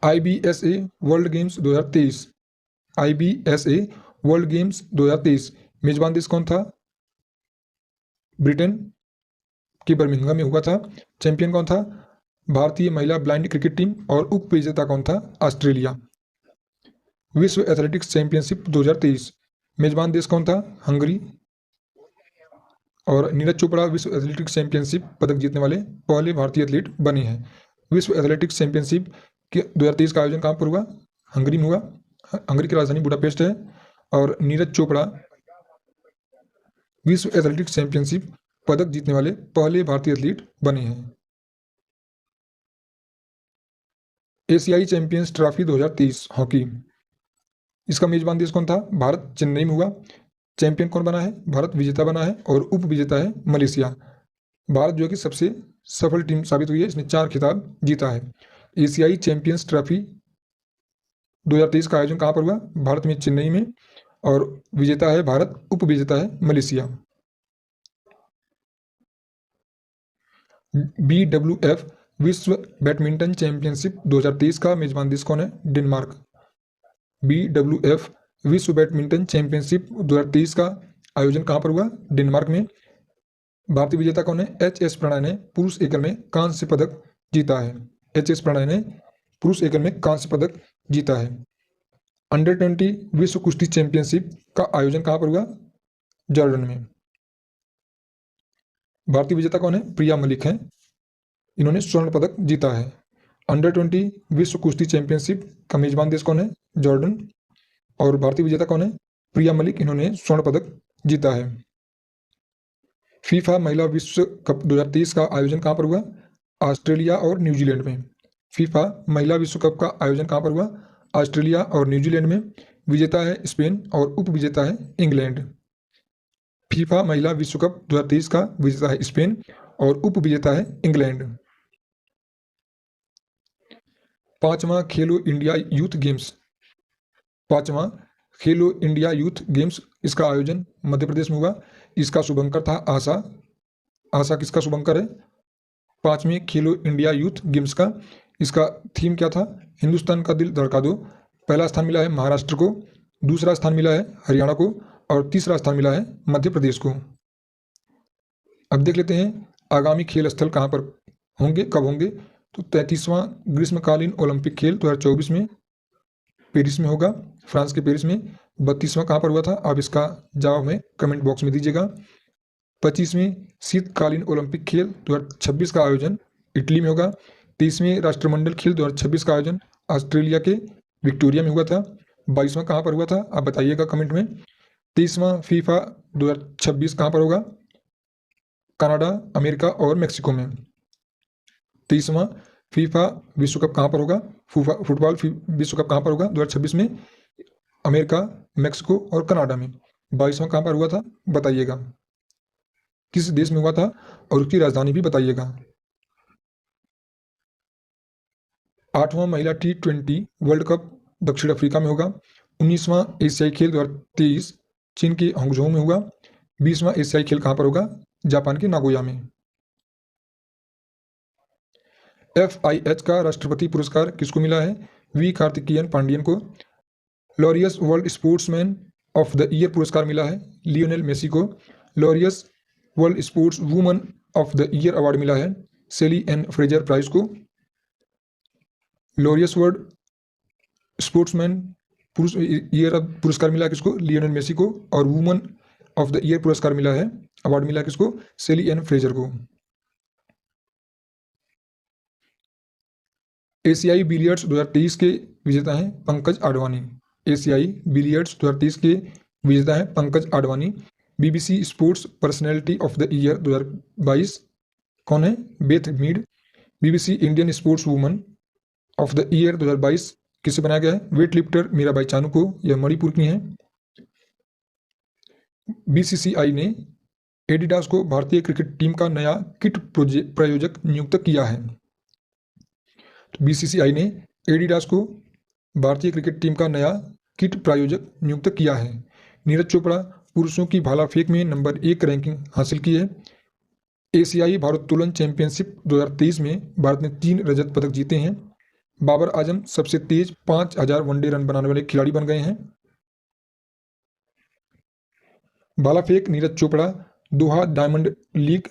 Speaker 1: IBSA world games 2023। IBSA world games 2023 मेजबान देश कौन था? ब्रिटेन के बर्मिंघम में हुआ था। चैंपियन कौन था? भारतीय महिला ब्लाइंड क्रिकेट टीम। और उप विजेता कौन था? ऑस्ट्रेलिया। विश्व एथलेटिक्स चैंपियनशिप 2023 मेजबान देश कौन था? हंगरी। और नीरज चोपड़ा विश्व एथलेटिक्स चैंपियनशिप पदक जीतने वाले पहले भारतीय एथलीट बने हैं। विश्व एथलेटिक्स चैंपियनशिप के 2023 का आयोजन कहां पर हुआ? हंगरी में हुआ। हंगरी की राजधानी बुडापेस्ट है। और नीरज चोपड़ा विश्व एथलेटिक्स चैंपियनशिप पदक जीतने वाले पहले भारतीय एथलीट बने हैं। एशियाई चैंपियंस ट्रॉफी 2023 हॉकी, इसका मेजबान देश कौन था? भारत। चेन्नई में हुआ। चैंपियन कौन बना है? भारत विजेता बना है। और उप विजेता है मलेशिया। भारत जो कि सबसे सफल टीम साबित हुई है, इसने 4 खिताब जीता है। एशियाई चैंपियंस ट्रॉफी 2023 का आयोजन कहां पर हुआ? भारत में, चेन्नई में। और विजेता है भारत, उप विजेता है मलेशिया। BWF विश्व बैडमिंटन चैंपियनशिप 2023 का मेजबान देश कौन है? डेनमार्क। BWF विश्व बैडमिंटन चैंपियनशिप 2023 का आयोजन कहां पर हुआ? डेनमार्क में। भारतीय विजेता कौन है? HS प्रणय ने पुरुष एकल में कांस्य पदक जीता है। HS प्रणय ने पुरुष एकल में कांस्य पदक जीता है। अंडर 20 विश्व कुश्ती चैंपियनशिप का आयोजन कहां पर हुआ? जॉर्डन में। भारतीय विजेता कौन है? प्रिया मलिक है। इन्होंने स्वर्ण पदक जीता है। अंडर 20 विश्व कुश्ती चैंपियनशिप का मेजबान देश कौन है? जॉर्डन। और भारतीय विजेता कौन है? प्रिया मलिक। इन्होंने स्वर्ण पदक जीता है। फीफा महिला विश्व कप 2023 का आयोजन कहाँ पर हुआ? ऑस्ट्रेलिया और न्यूजीलैंड में। फीफा महिला विश्व कप का आयोजन कहाँ पर हुआ? ऑस्ट्रेलिया और न्यूजीलैंड में। विजेता है स्पेन और उप विजेता है इंग्लैंड। फीफा महिला विश्व कप 2023 का विजेता है स्पेन और उप विजेता है इंग्लैंड। 5वां खेलो इंडिया यूथ गेम्स। 5वां खेलो इंडिया यूथ गेम्स, इसका आयोजन मध्य प्रदेश में हुआ। इसका शुभंकर था आशा। आशा किसका शुभंकर है? 5वें खेलो इंडिया यूथ गेम्स का। इसका थीम क्या था? हिंदुस्तान का दिल धड़का दो। पहला स्थान मिला है महाराष्ट्र को, दूसरा स्थान मिला है हरियाणा को और तीसरा स्थान मिला है मध्य प्रदेश को। अब देख लेते हैं आगामी खेल स्थल कहाँ पर होंगे, कब होंगे। तो 33वां ग्रीष्मकालीन ओलंपिक खेल 2024 में पेरिस में होगा, फ्रांस के पेरिस में। 32वां कहाँ पर हुआ था? आप इसका जवाब हमें कमेंट बॉक्स में दीजिएगा। 25वें शीतकालीन ओलंपिक खेल 2026 का आयोजन इटली में होगा। 23वें राष्ट्रमंडल खेल 2026 का आयोजन ऑस्ट्रेलिया के विक्टोरिया में हुआ था। 22वां कहाँ पर हुआ था? आप बताइएगा कमेंट में। 23वां फीफा 2026 कहाँ पर होगा? कनाडा, अमेरिका और मेक्सिको में। 23वां फीफा विश्व कप कहाँ पर होगा? फुटबॉल विश्व कप कहाँ पर होगा 2026 में? अमेरिका, मेक्सिको और कनाडा में। 22वां कहाँ पर हुआ था? बताइएगा किस देश में हुआ था और उसकी राजधानी भी बताइएगा। 8वां महिला T20 वर्ल्ड कप दक्षिण अफ्रीका में होगा। 19वां एशियाई खेल 2023 चीन के हांगझोउ में हुआ। 20वां एशियाई खेल कहाँ पर होगा? जापान के नागोया में। FIH का राष्ट्रपति पुरस्कार किसको मिला है? वी कार्तिकेयन पांडियन को। Laureus world sportsman of the year पुरस्कार मिला है लियोनेल मेसी को। Laureus world sports woman of the year award मिला है सेली एन फ्रेजर प्राइज को। लॉरियस वर्ल्ड स्पोर्ट्समैन पुरुष ईयर पुरस्कार मिला किसको? लियोनेल मेसी को। और वुमन ऑफ द ईयर पुरस्कार मिला है, अवार्ड मिला किसको? सेली एन फ्रेजर को। एशियाई बिलियर्ड्स 2023 के विजेता हैं पंकज आडवाणी। एशियाई बिलियर्ड्स 2023 के विजेता हैं Pankaj Advani. BBC sports personality of the year 2022 कौन है? बेथ मीड। BBC Indian sportswoman of the year 2022 किसे बनाया गया है? वेट लिफ्टर मीराबाई चानू को। यह मणिपुर की हैं। BCCI ने एडिडास को भारतीय क्रिकेट टीम का नया किट प्रायोजक नियुक्त किया है। तो BCCI ने एडिडास को भारतीय क्रिकेट टीम का नया किट प्रायोजक नियुक्त किया है। नीरज चोपड़ा पुरुषों की भाला फेंक में नंबर 1 रैंकिंग हासिल की है। एशियाई भारोत्तोलन चैंपियनशिप 2023 में भारत ने 3 रजत पदक जीते हैं। बाबर आजम सबसे तेज 5000 वनडे रन बनाने वाले खिलाड़ी बन गए हैं। भाला फेंक नीरज चोपड़ा दोहा डायमंड लीग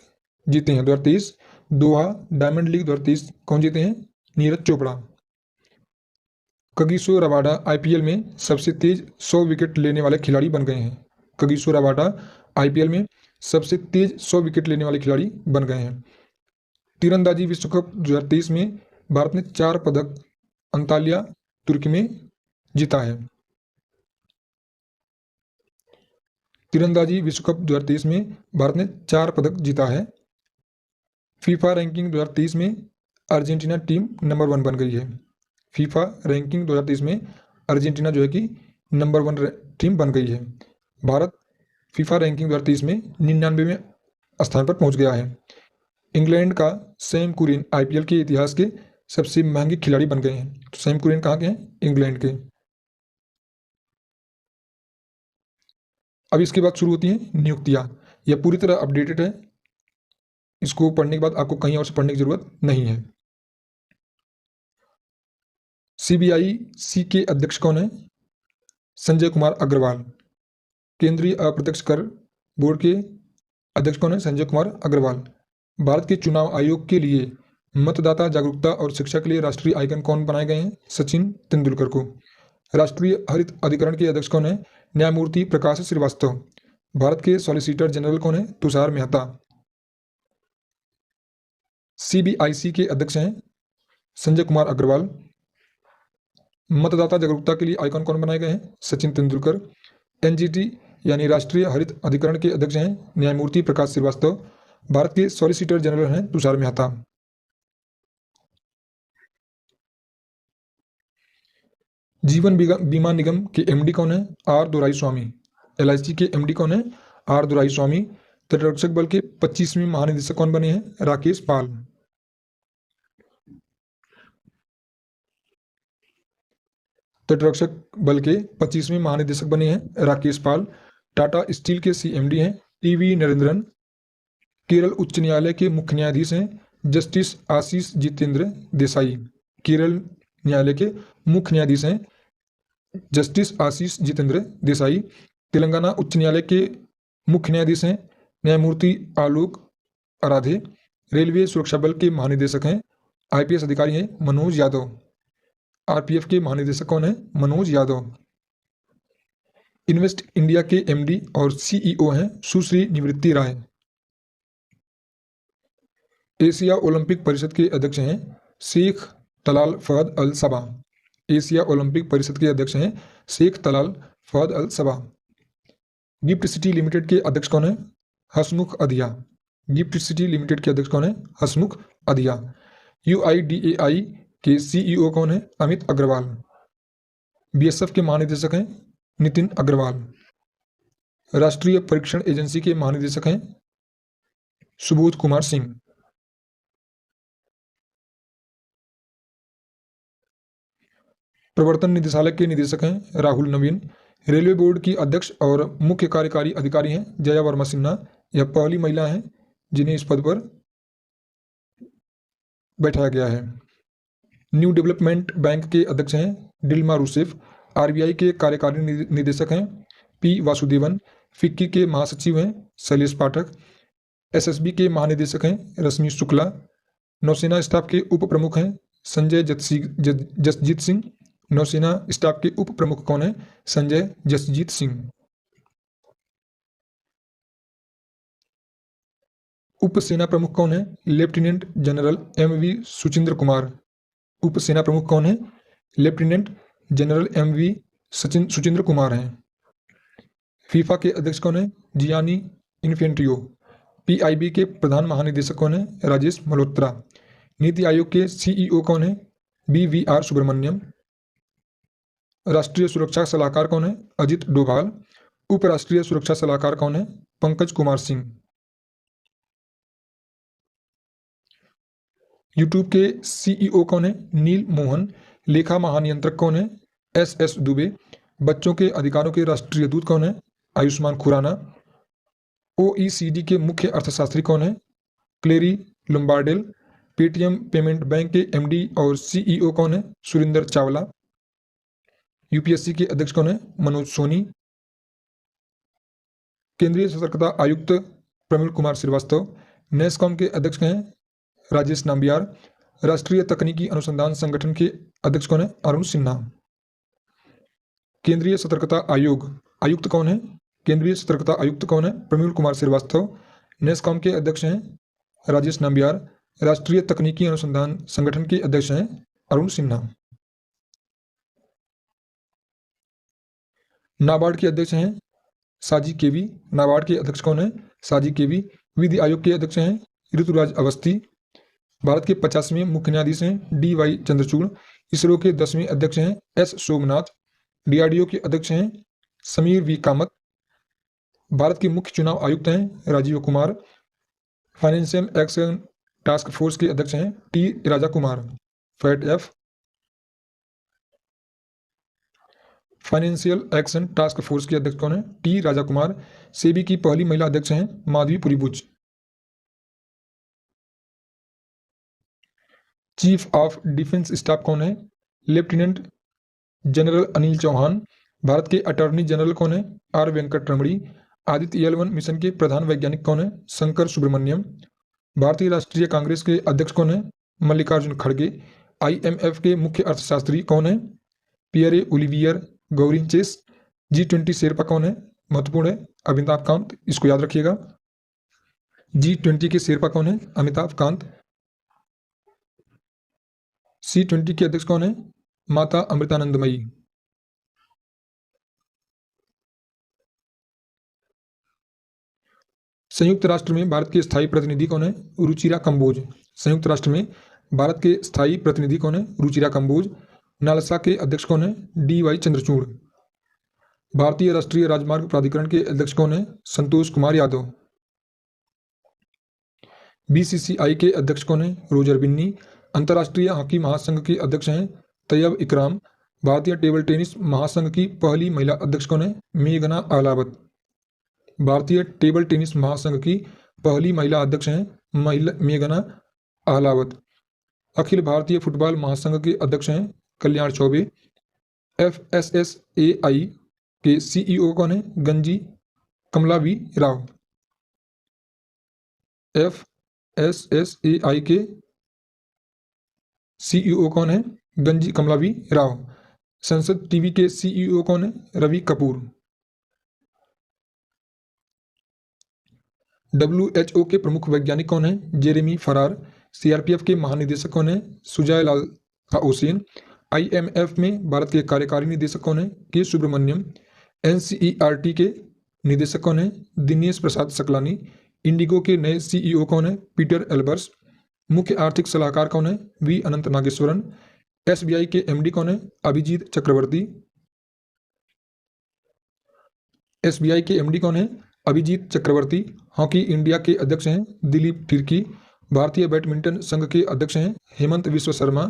Speaker 1: जीते हैं 2023। दोहा डायमंड लीग 2023 कौन जीते हैं? Neeraj Chopra. Kagiso Rabada IPL में सबसे तेज 100 विकेट लेने वाले खिलाड़ी बन गए हैं। कगिसो रबाडा IPL में सबसे तेज 100 विकेट लेने वाले खिलाड़ी बन गए हैं। तीरंदाजी विश्व कप 2023 में भारत ने 4 पदक अंताल्या तुर्की में जीता है। तीरंदाजी विश्व कप 2023 में भारत ने 4 पदक जीता है। फीफा रैंकिंग 2023 में अर्जेंटीना टीम नंबर 1 बन गई है। फीफा रैंकिंग 2023 में अर्जेंटीना जो है कि नंबर 1 टीम बन गई है। भारत फीफा रैंकिंग 2023 में 99वें स्थान पर पहुंच गया है। इंग्लैंड का सैम कुरिन IPL के इतिहास के सबसे महंगे खिलाड़ी बन गए हैं। तो सैम कुरिन कहाँ के हैं? इंग्लैंड के। अब इसके बाद शुरू होती हैं नियुक्तियां। यह पूरी तरह अपडेटेड है, इसको पढ़ने के बाद आपको कहीं और से पढ़ने की जरूरत नहीं है। CBIC के अध्यक्ष कौन है? संजय कुमार अग्रवाल। केंद्रीय अप्रत्यक्ष कर बोर्ड के अध्यक्ष कौन है? संजय कुमार अग्रवाल। भारत के चुनाव आयोग के लिए मतदाता जागरूकता और शिक्षा के लिए राष्ट्रीय आइकन कौन बनाए गए हैं? सचिन तेंदुलकर को। राष्ट्रीय हरित अधिकरण के अध्यक्ष कौन है? न्यायमूर्ति प्रकाश श्रीवास्तव। भारत के सॉलिसिटर जनरल कौन है? तुषार मेहता। CBIC के अध्यक्ष हैं संजय कुमार अग्रवाल। मतदाता जागरूकता के लिए आइकन कौन बनाए गए हैं? सचिन तेंदुलकर। NGT यानी राष्ट्रीय हरित अधिकरण के अध्यक्ष हैं न्यायमूर्ति प्रकाश श्रीवास्तव। भारत के सॉलिसिटर जनरल हैं तुषार मेहता। जीवन बीमा निगम के एमडी कौन है? R Doraiswamy. एलआईसी के एमडी कौन है? R Doraiswamy. तटरक्षक बल के 25वें महानिदेशक कौन बने हैं? राकेश पाल। तटरक्षक बल के 25वें महानिदेशक बने हैं राकेश पाल। टाटा स्टील के सीएमडी हैं टीवी नरेंद्रन। केरल उच्च न्यायालय के मुख्य न्यायाधीश हैं जस्टिस आशीष जितेंद्र देसाई। केरल न्यायालय के मुख्य न्यायाधीश हैं जस्टिस आशीष जितेंद्र देसाई। तेलंगाना उच्च न्यायालय के मुख्य न्यायाधीश हैं न्यायमूर्ति आलोक आराधे। रेलवे सुरक्षा बल के महानिदेशक हैं आईपीएस अधिकारी हैं मनोज यादव। आरपीएफ के महानिदेशक कौन है? मनोज यादव। इन्वेस्ट इंडिया के एमडी और सीईओ हैं सुश्री निवृत्ति राय। एशिया ओलंपिक परिषद के अध्यक्ष हैं शेख तलाल फहद अल सबा। एशिया ओलंपिक परिषद के अध्यक्ष हैं शेख तलाल फहद अल सबा। गिफ्ट सिटी लिमिटेड के अध्यक्ष कौन है? हसमुख अधिया। गिफ्ट सिटी लिमिटेड के अध्यक्ष कौन है? हसमुख अधिया। यूआईडीएआई के सीईओ कौन है? अमित अग्रवाल। बीएसएफ के महानिदेशक हैं नितिन अग्रवाल। राष्ट्रीय परीक्षण एजेंसी के महानिदेशक हैं सुबोध कुमार सिंह। प्रवर्तन निदेशालय के निदेशक हैं राहुल नवीन। रेलवे बोर्ड की अध्यक्ष और मुख्य कार्यकारी अधिकारी हैं जया वर्मा सिन्हा। यह पहली महिला हैं जिन्हें इस पद पर बैठाया गया है। न्यू डेवलपमेंट बैंक के अध्यक्ष हैं डिल्मा रूसेफ। आरबीआई के कार्यकारी निदेशक हैं पी वासुदेवन। फिक्की के महासचिव हैं शैलेश पाठक। एसएसबी के महानिदेशक हैं रश्मि शुक्ला। नौसेना स्टाफ के उप प्रमुख हैं संजय जसजीत सिंह। नौसेना स्टाफ के उप प्रमुख कौन है? संजय जसजीत सिंह। उप सेना प्रमुख कौन है? Lieutenant general MV Suchindra Kumar. उप सेना प्रमुख कौन है? Lieutenant general MV Suchindra Kumar हैं। फीफा के अध्यक्ष कौन है? जियानी इन्फेंट्रियो। पीआईबी के प्रधान महानिदेशक कौन है? राजेश मल्होत्रा। नीति आयोग के सीईओ कौन है? बीवीआर सुब्रमण्यम। राष्ट्रीय सुरक्षा सलाहकार कौन है? अजित डोभाल। उपराष्ट्रीय सुरक्षा सलाहकार कौन है? पंकज कुमार सिंह। यूट्यूब के सीईओ कौन है? नील मोहन। लेखा महानियंत्रक कौन है? एसएस दुबे। बच्चों के अधिकारों के राष्ट्रीय दूत कौन है? आयुष्मान खुराना। ओईसीडी के मुख्य अर्थशास्त्री कौन है? क्लेरी लुम्बार्डेल। पेटीएम पेमेंट बैंक के एमडी और सीईओ कौन है? सुरिंदर चावला। यूपीएससी के अध्यक्ष कौन है? मनोज सोनी। केंद्रीय सतर्कता आयुक्त प्रवीण कुमार श्रीवास्तव। नेस्कॉम के अध्यक्ष हैं राजेश नाम्बियार। राष्ट्रीय तकनीकी अनुसंधान संगठन के अध्यक्ष कौन है? अरुण सिन्हा। केंद्रीय सतर्कता आयुक्त कौन है? केंद्रीय सतर्कता आयुक्त कौन है? प्रवीण कुमार श्रीवास्तव। नेस्कॉम के अध्यक्ष हैं राजेश नाम्बियार। राष्ट्रीय तकनीकी अनुसंधान संगठन के अध्यक्ष हैं अरुण सिन्हा। नाबार्ड के अध्यक्ष हैं साजी केवी। नाबार्ड के अध्यक्ष कौन है? साजी केवी। विधि आयोग के अध्यक्ष हैं ऋतुराज अवस्थी। भारत के 50वें मुख्य न्यायाधीश हैं डीवाई चंद्रचूड़। इसरो के 10वें अध्यक्ष हैं एस सोमनाथ। डीआरडीओ के अध्यक्ष हैं समीर वी कामत। भारत के मुख्य चुनाव आयुक्त हैं Rajeev Kumar. Financial Action Task Force के अध्यक्ष हैं T Raja Kumar. FATF. Financial Action Task Force के अध्यक्ष कौन है? टी राजा कुमार। सेबी की पहली महिला अध्यक्ष हैं Madhavi Puri Buch. Chief of Defence Staff कौन है? Lieutenant General Anil Chauhan. भारत के अटॉर्नी जनरल कौन है? Are Venkat Ramani. Aditya L 1 mission के प्रधान वैज्ञानिक कौन है? शंकर सुब्रमण्यम। भारतीय राष्ट्रीय कांग्रेस के अध्यक्ष कौन है? मल्लिकार्जुन खड़गे। आईएमएफ के मुख्य अर्थशास्त्री कौन है? Pierre Olivier गौरिंचेस। G20 शेरपा कौन है? महत्वपूर्ण है अमिताभ कांत, इसको याद रखिएगा। G20 के शेरपा कौन है? अमिताभ कांत। C20 के अध्यक्ष कौन है? माता अमृतानंदमयी। संयुक्त राष्ट्र में भारत के स्थायी प्रतिनिधि कौन है? रुचिरा कंबोज। संयुक्त राष्ट्र में भारत के स्थायी प्रतिनिधि कौन है? रुचिरा कंबोज। नालसा के अध्यक्ष कौन है? DY चंद्रचूड़। भारतीय राष्ट्रीय राजमार्ग प्राधिकरण के अध्यक्ष कौन है? संतोष कुमार यादव। BCCI के अध्यक्ष कौन है? रोजर बिन्नी। अंतर्राष्ट्रीय हॉकी महासंघ के अध्यक्ष हैं तैयब इकराम। भारतीय टेबल टेनिस महासंघ की पहली महिला अध्यक्ष कौन है? मेघना अहलावत। भारतीय टेबल टेनिस महासंघ की पहली महिला अध्यक्ष हैं मेघना अहलावत। अखिल भारतीय फुटबॉल महासंघ के अध्यक्ष हैं कल्याण चौबे। FSSAI के CEO कौन है? गंजी कमलावी राव। FSSAI के CEO कौन है? गंजी कमलावी राव। संसद टीवी के CEO कौन है? रवि कपूर। WHO के प्रमुख वैज्ञानिक कौन है? जेरेमी फरार। CRPF के महानिदेशक कौन है? सुजय लाल ओसेन। IMF में भारत के कार्यकारी निदेशक कौन है? के सुब्रमण्यम। NCERT के निदेशक कौन है? दिनेश प्रसाद सकलानी। इंडिगो के नए CEO कौन है? Peter Elbers. मुख्य आर्थिक सलाहकार कौन है? V अनंत नागेश्वरन। SBI के MD कौन है? अभिजीत चक्रवर्ती। SBI के MD कौन है? अभिजीत चक्रवर्ती। हॉकी इंडिया के अध्यक्ष हैं दिलीप तिर्की। भारतीय बैडमिंटन संघ के अध्यक्ष हैं हेमंत विश्व शर्मा।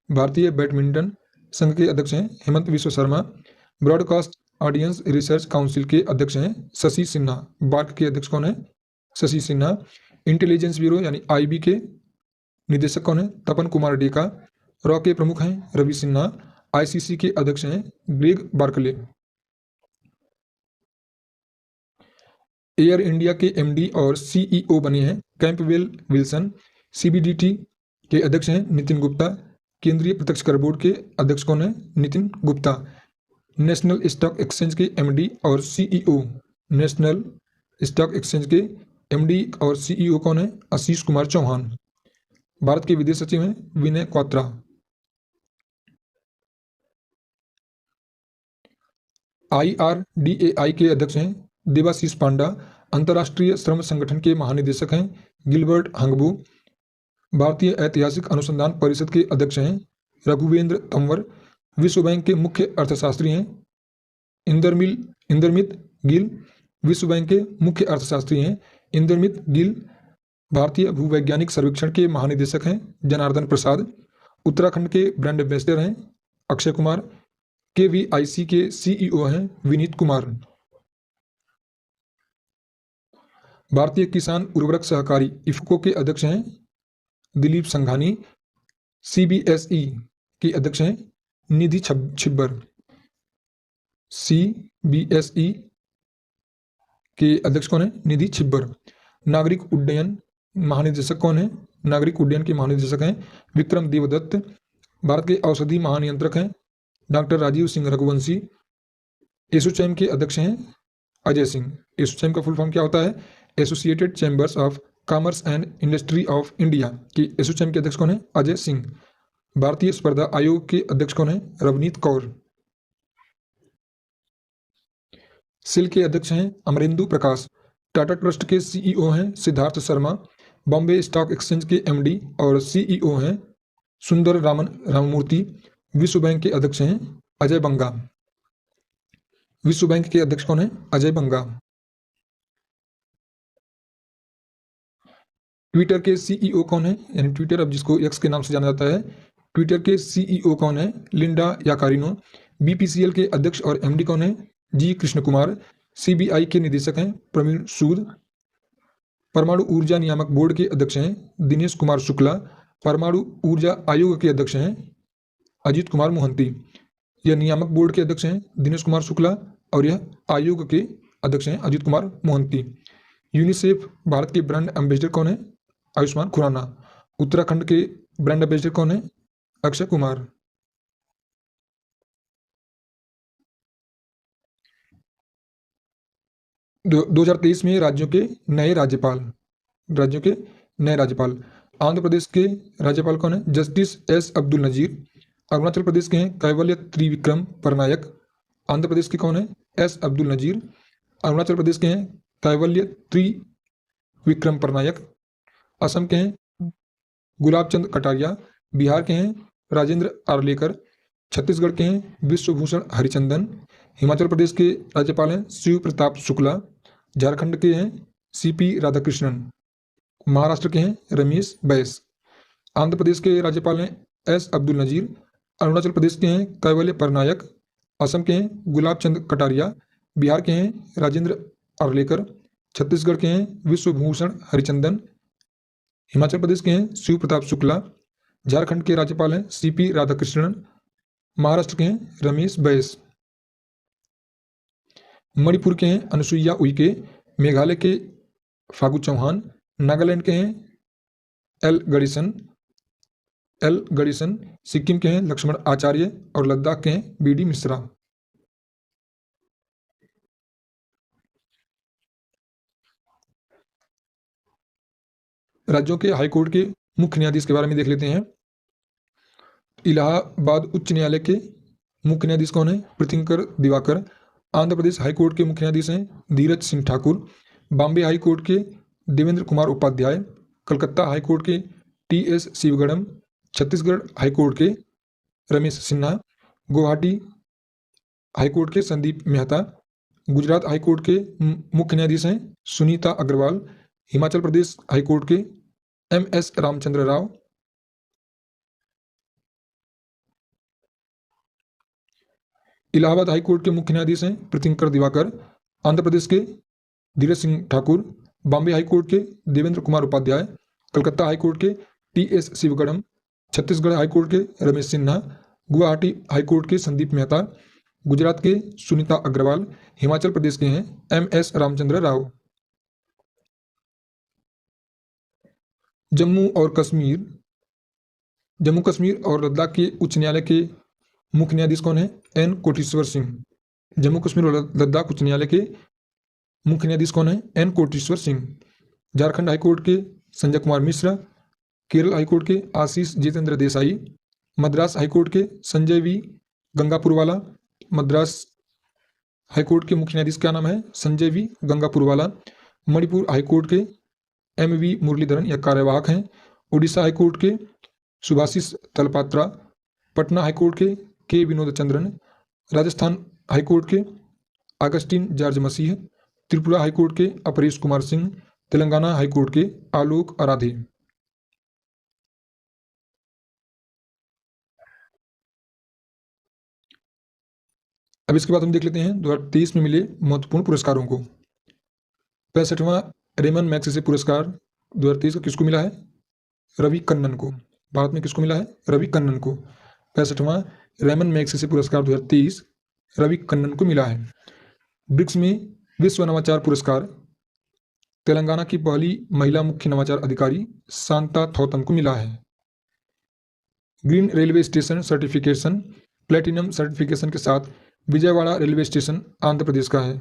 Speaker 1: भारतीय बैडमिंटन संघ के अध्यक्ष हैं हेमंत विश्व Sharma. Broadcast audience research council के अध्यक्ष हैं शशि सिन्हा। बार्क के अध्यक्ष कौन है? शशि सिन्हा। इंटेलिजेंस ब्यूरो यानी IB के निदेशक कौन है? तपन कुमार डेका। रॉ के प्रमुख हैं रवि सिन्हा। ICC के अध्यक्ष हैं ग्रेग बार्कले। एयर इंडिया के MD और CEO बने हैं कैंपबेल विल्सन। CBDT के अध्यक्ष हैं नितिन गुप्ता। केंद्रीय प्रत्यक्ष कर बोर्ड के अध्यक्ष कौन है? Nitin Gupta. National stock exchange के MD और CEO नेशनल स्टॉक एक्सचेंज के MD और CEO कौन है? आशीष कुमार चौहान। भारत के विदेश सचिव हैं विनय क्वात्रा। IRDAI के अध्यक्ष हैं देवाशीष पांडा। अंतर्राष्ट्रीय श्रम संगठन के महानिदेशक हैं गिलबर्ट हंगबू। भारतीय ऐतिहासिक अनुसंधान परिषद के अध्यक्ष हैं रघुवेंद्र तंवर। विश्व बैंक के मुख्य अर्थशास्त्री हैं इंदरमित गिल। विश्व बैंक के मुख्य अर्थशास्त्री हैं इंदरमित गिल। भारतीय भूवैज्ञानिक सर्वेक्षण के महानिदेशक हैं जनार्दन प्रसाद। उत्तराखंड के ब्रांड एम्बेसडर हैं अक्षय कुमार। KVIC के CEO हैं विनीत कुमार। भारतीय किसान उर्वरक सहकारी इफ्को के अध्यक्ष हैं दिलीप संघानी। CBSE के अध्यक्ष हैं निधि छिब्बर। CBSE के अध्यक्ष कौन है? निधि छिब्बर। नागरिक उड्डयन महानिदेशक कौन है? नागरिक उड्डयन के महानिदेशक हैं विक्रम देवदत्त। भारत के औषधि महानियंत्रक हैं डॉक्टर राजीव सिंह रघुवंशी। एसोचैम के अध्यक्ष हैं अजय सिंह। एसोचैम का फुल फॉर्म क्या होता है? Associated chambers of commerce and industry of India के एसोचैम के अध्यक्ष कौन है? अजय सिंह। भारतीय स्पर्धा आयोग के अध्यक्ष कौन है? रवनीत कौर। सिल के अध्यक्ष हैं अमरेंदु प्रकाश। टाटा ट्रस्ट के CEO हैं सिद्धार्थ शर्मा। बॉम्बे स्टॉक एक्सचेंज के MD और CEO हैं सुंदर राममूर्ति। विश्व बैंक के अध्यक्ष हैं अजय बंगा। विश्व बैंक के अध्यक्ष कौन है? अजय बंगा। ट्विटर के CEO कौन है? यानी ट्विटर अब जिसको X के नाम से जाना जाता है, ट्विटर के CEO कौन है? Linda Yaccarino. BPCL के अध्यक्ष और MD कौन है? G कृष्ण कुमार। CBI के निदेशक हैं प्रवीण सूद। परमाणु ऊर्जा नियामक बोर्ड के अध्यक्ष हैं दिनेश कुमार शुक्ला। परमाणु ऊर्जा आयोग के अध्यक्ष हैं अजीत कुमार मोहंती। यह नियामक बोर्ड के अध्यक्ष हैं दिनेश कुमार शुक्ला और यह आयोग के अध्यक्ष हैं अजीत कुमार मोहंती। यूनिसेफ भारत के ब्रांड एम्बेसडर कौन है? आयुष्मान खुराना। उत्तराखंड के ब्रांड एम्बेसडर कौन है? अक्षय कुमार। दो 2023 में राज्यों के नए राज्यपाल आंध्र प्रदेश के राज्यपाल कौन है? Justice S Abdul Nazeer. अरुणाचल प्रदेश के हैं कैवल्य त्रिविक्रम परनायक। आंध्र प्रदेश के कौन है? S अब्दुल नजीर। अरुणाचल प्रदेश के हैं कैवल्य विक्रम परनायक। असम के हैं गुलाब चंद कटारिया। बिहार के हैं राजेंद्र आर्लेकर। छत्तीसगढ़ के हैं विश्वभूषण हरिचंदन। हिमाचल प्रदेश के राज्यपाल हैं शिव प्रताप शुक्ला। झारखंड के हैं सीपी राधाकृष्णन। महाराष्ट्र के हैं रमेश बैस। आंध्र प्रदेश के राज्यपाल हैं एस अब्दुल नजीर। अरुणाचल प्रदेश के हैं कैवल्य परनायक। असम के हैं गुलाब चंद कटारिया। बिहार के हैं राजेंद्र आर्लेकर। छत्तीसगढ़ के हैं विश्वभूषण हरिचंदन। हिमाचल प्रदेश के हैं शिव प्रताप शुक्ला। झारखंड के राज्यपाल हैं सीपी राधाकृष्णन। महाराष्ट्र के हैं रमेश बैस। मणिपुर के हैं अनुसुईया उइके। मेघालय के फागू चौहान। नागालैंड के हैं एल गणेशन। सिक्किम के हैं लक्ष्मण आचार्य और लद्दाख के हैं बीडी मिश्रा। राज्यों के हाईकोर्ट के मुख्य न्यायाधीश के बारे में देख लेते हैं। इलाहाबाद उच्च न्यायालय के मुख्य न्यायाधीश कौन है? प्रीतिंकर दिवाकर। आंध्र प्रदेश हाईकोर्ट के मुख्य न्यायाधीश हैं धीरज सिंह ठाकुर। बॉम्बे हाईकोर्ट के देवेंद्र कुमार उपाध्याय। कलकत्ता हाईकोर्ट के टी.एस. शिवगणम। छत्तीसगढ़ हाईकोर्ट के रमेश सिन्हा। गुवाहाटी हाईकोर्ट के संदीप मेहता। गुजरात हाईकोर्ट के मुख्य न्यायाधीश हैं सुनीता अग्रवाल। हिमाचल प्रदेश हाईकोर्ट के एम.एस. रामचंद्र राव। इलाहाबाद हाईकोर्ट के मुख्य न्यायाधीश हैं प्रीतिंकर दिवाकर। आंध्र प्रदेश के धीरज सिंह ठाकुर। बॉम्बे हाईकोर्ट के देवेंद्र कुमार उपाध्याय। कलकत्ता हाईकोर्ट के टी.एस. शिवगणम। छत्तीसगढ़ हाईकोर्ट के रमेश सिन्हा। गुवाहाटी हाईकोर्ट के संदीप मेहता। गुजरात के सुनीता अग्रवाल। हिमाचल प्रदेश के हैं एम.एस. रामचंद्र राव। जम्मू कश्मीर और लद्दाख के उच्च न्यायालय के मुख्य न्यायाधीश कौन है? एन कोटेश्वर सिंह। जम्मू कश्मीर और लद्दाख उच्च न्यायालय के मुख्य न्यायाधीश कौन है? एन कोटेश्वर सिंह। झारखंड हाईकोर्ट के संजय कुमार मिश्रा। केरल हाईकोर्ट के आशीष जितेंद्र देसाई। मद्रास हाईकोर्ट के संजय वी गंगापुरवाला। मद्रास हाईकोर्ट के मुख्य न्यायाधीश का नाम है संजय वी गंगापुरवाला। मणिपुर हाईकोर्ट के एम.वी. मुरलीधरन यह कार्यवाहक हैं। उड़ीसा हाईकोर्ट के सुभाषिष तलपात्रा। पटना हाईकोर्ट के विनोद चंद्रन। राजस्थान हाईकोर्ट के अगस्टिन जॉर्ज मसीह। त्रिपुरा हाईकोर्ट के अपरेश कुमार सिंह। तेलंगाना हाईकोर्ट के आलोक आराधे। अब इसके बाद हम देख लेते हैं 2023 में मिले महत्वपूर्ण पुरस्कारों को। 65वां रेमन मैग्सेसे पुरस्कार 2023 को किसको मिला है? रवि कन्नन को। भारत में किसको मिला है? रवि कन्नन को। 65वां रेमन मैग्सेसे पुरस्कार 2023 रवि कन्नन को मिला है। ब्रिक्स में विश्व नवाचार पुरस्कार तेलंगाना की पहली महिला मुख्य नवाचार अधिकारी शांता थौतम को मिला है। Green railway station certification platinum certification के साथ विजयवाड़ा रेलवे स्टेशन आंध्र प्रदेश का है।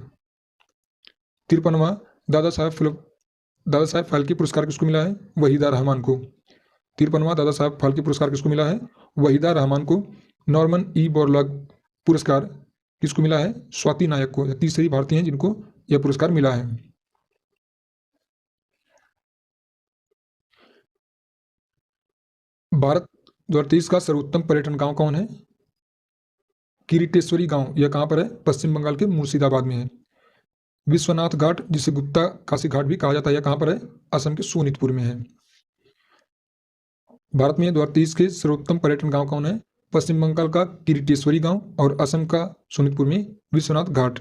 Speaker 1: 53वां दादा साहेब फाल्के पुरस्कार किसको मिला है? वहीदा रहमान को। 53वां दादा साहेब फाल्के पुरस्कार किसको मिला है? वहीदा रहमान को। नॉर्मन ई बोरलॉग पुरस्कार किसको मिला है? स्वाति नायक को। यह तीसरी भारतीय हैं जिनको यह पुरस्कार मिला है। भारत 2023 का सर्वोत्तम पर्यटन गांव कौन है? किरीटेश्वरी गांव। यह कहां पर है? पश्चिम बंगाल के मुर्शिदाबाद में है। विश्वनाथ घाट जिसे गुप्ता काशी घाट भी कहा जाता है यह कहां पर है? असम के सोनितपुर में है। भारत में 2023 के सर्वोत्तम पर्यटन गांव कौन है? पश्चिम बंगाल का किरीटेश्वरी गांव और असम का सोनितपुर में विश्वनाथ घाट।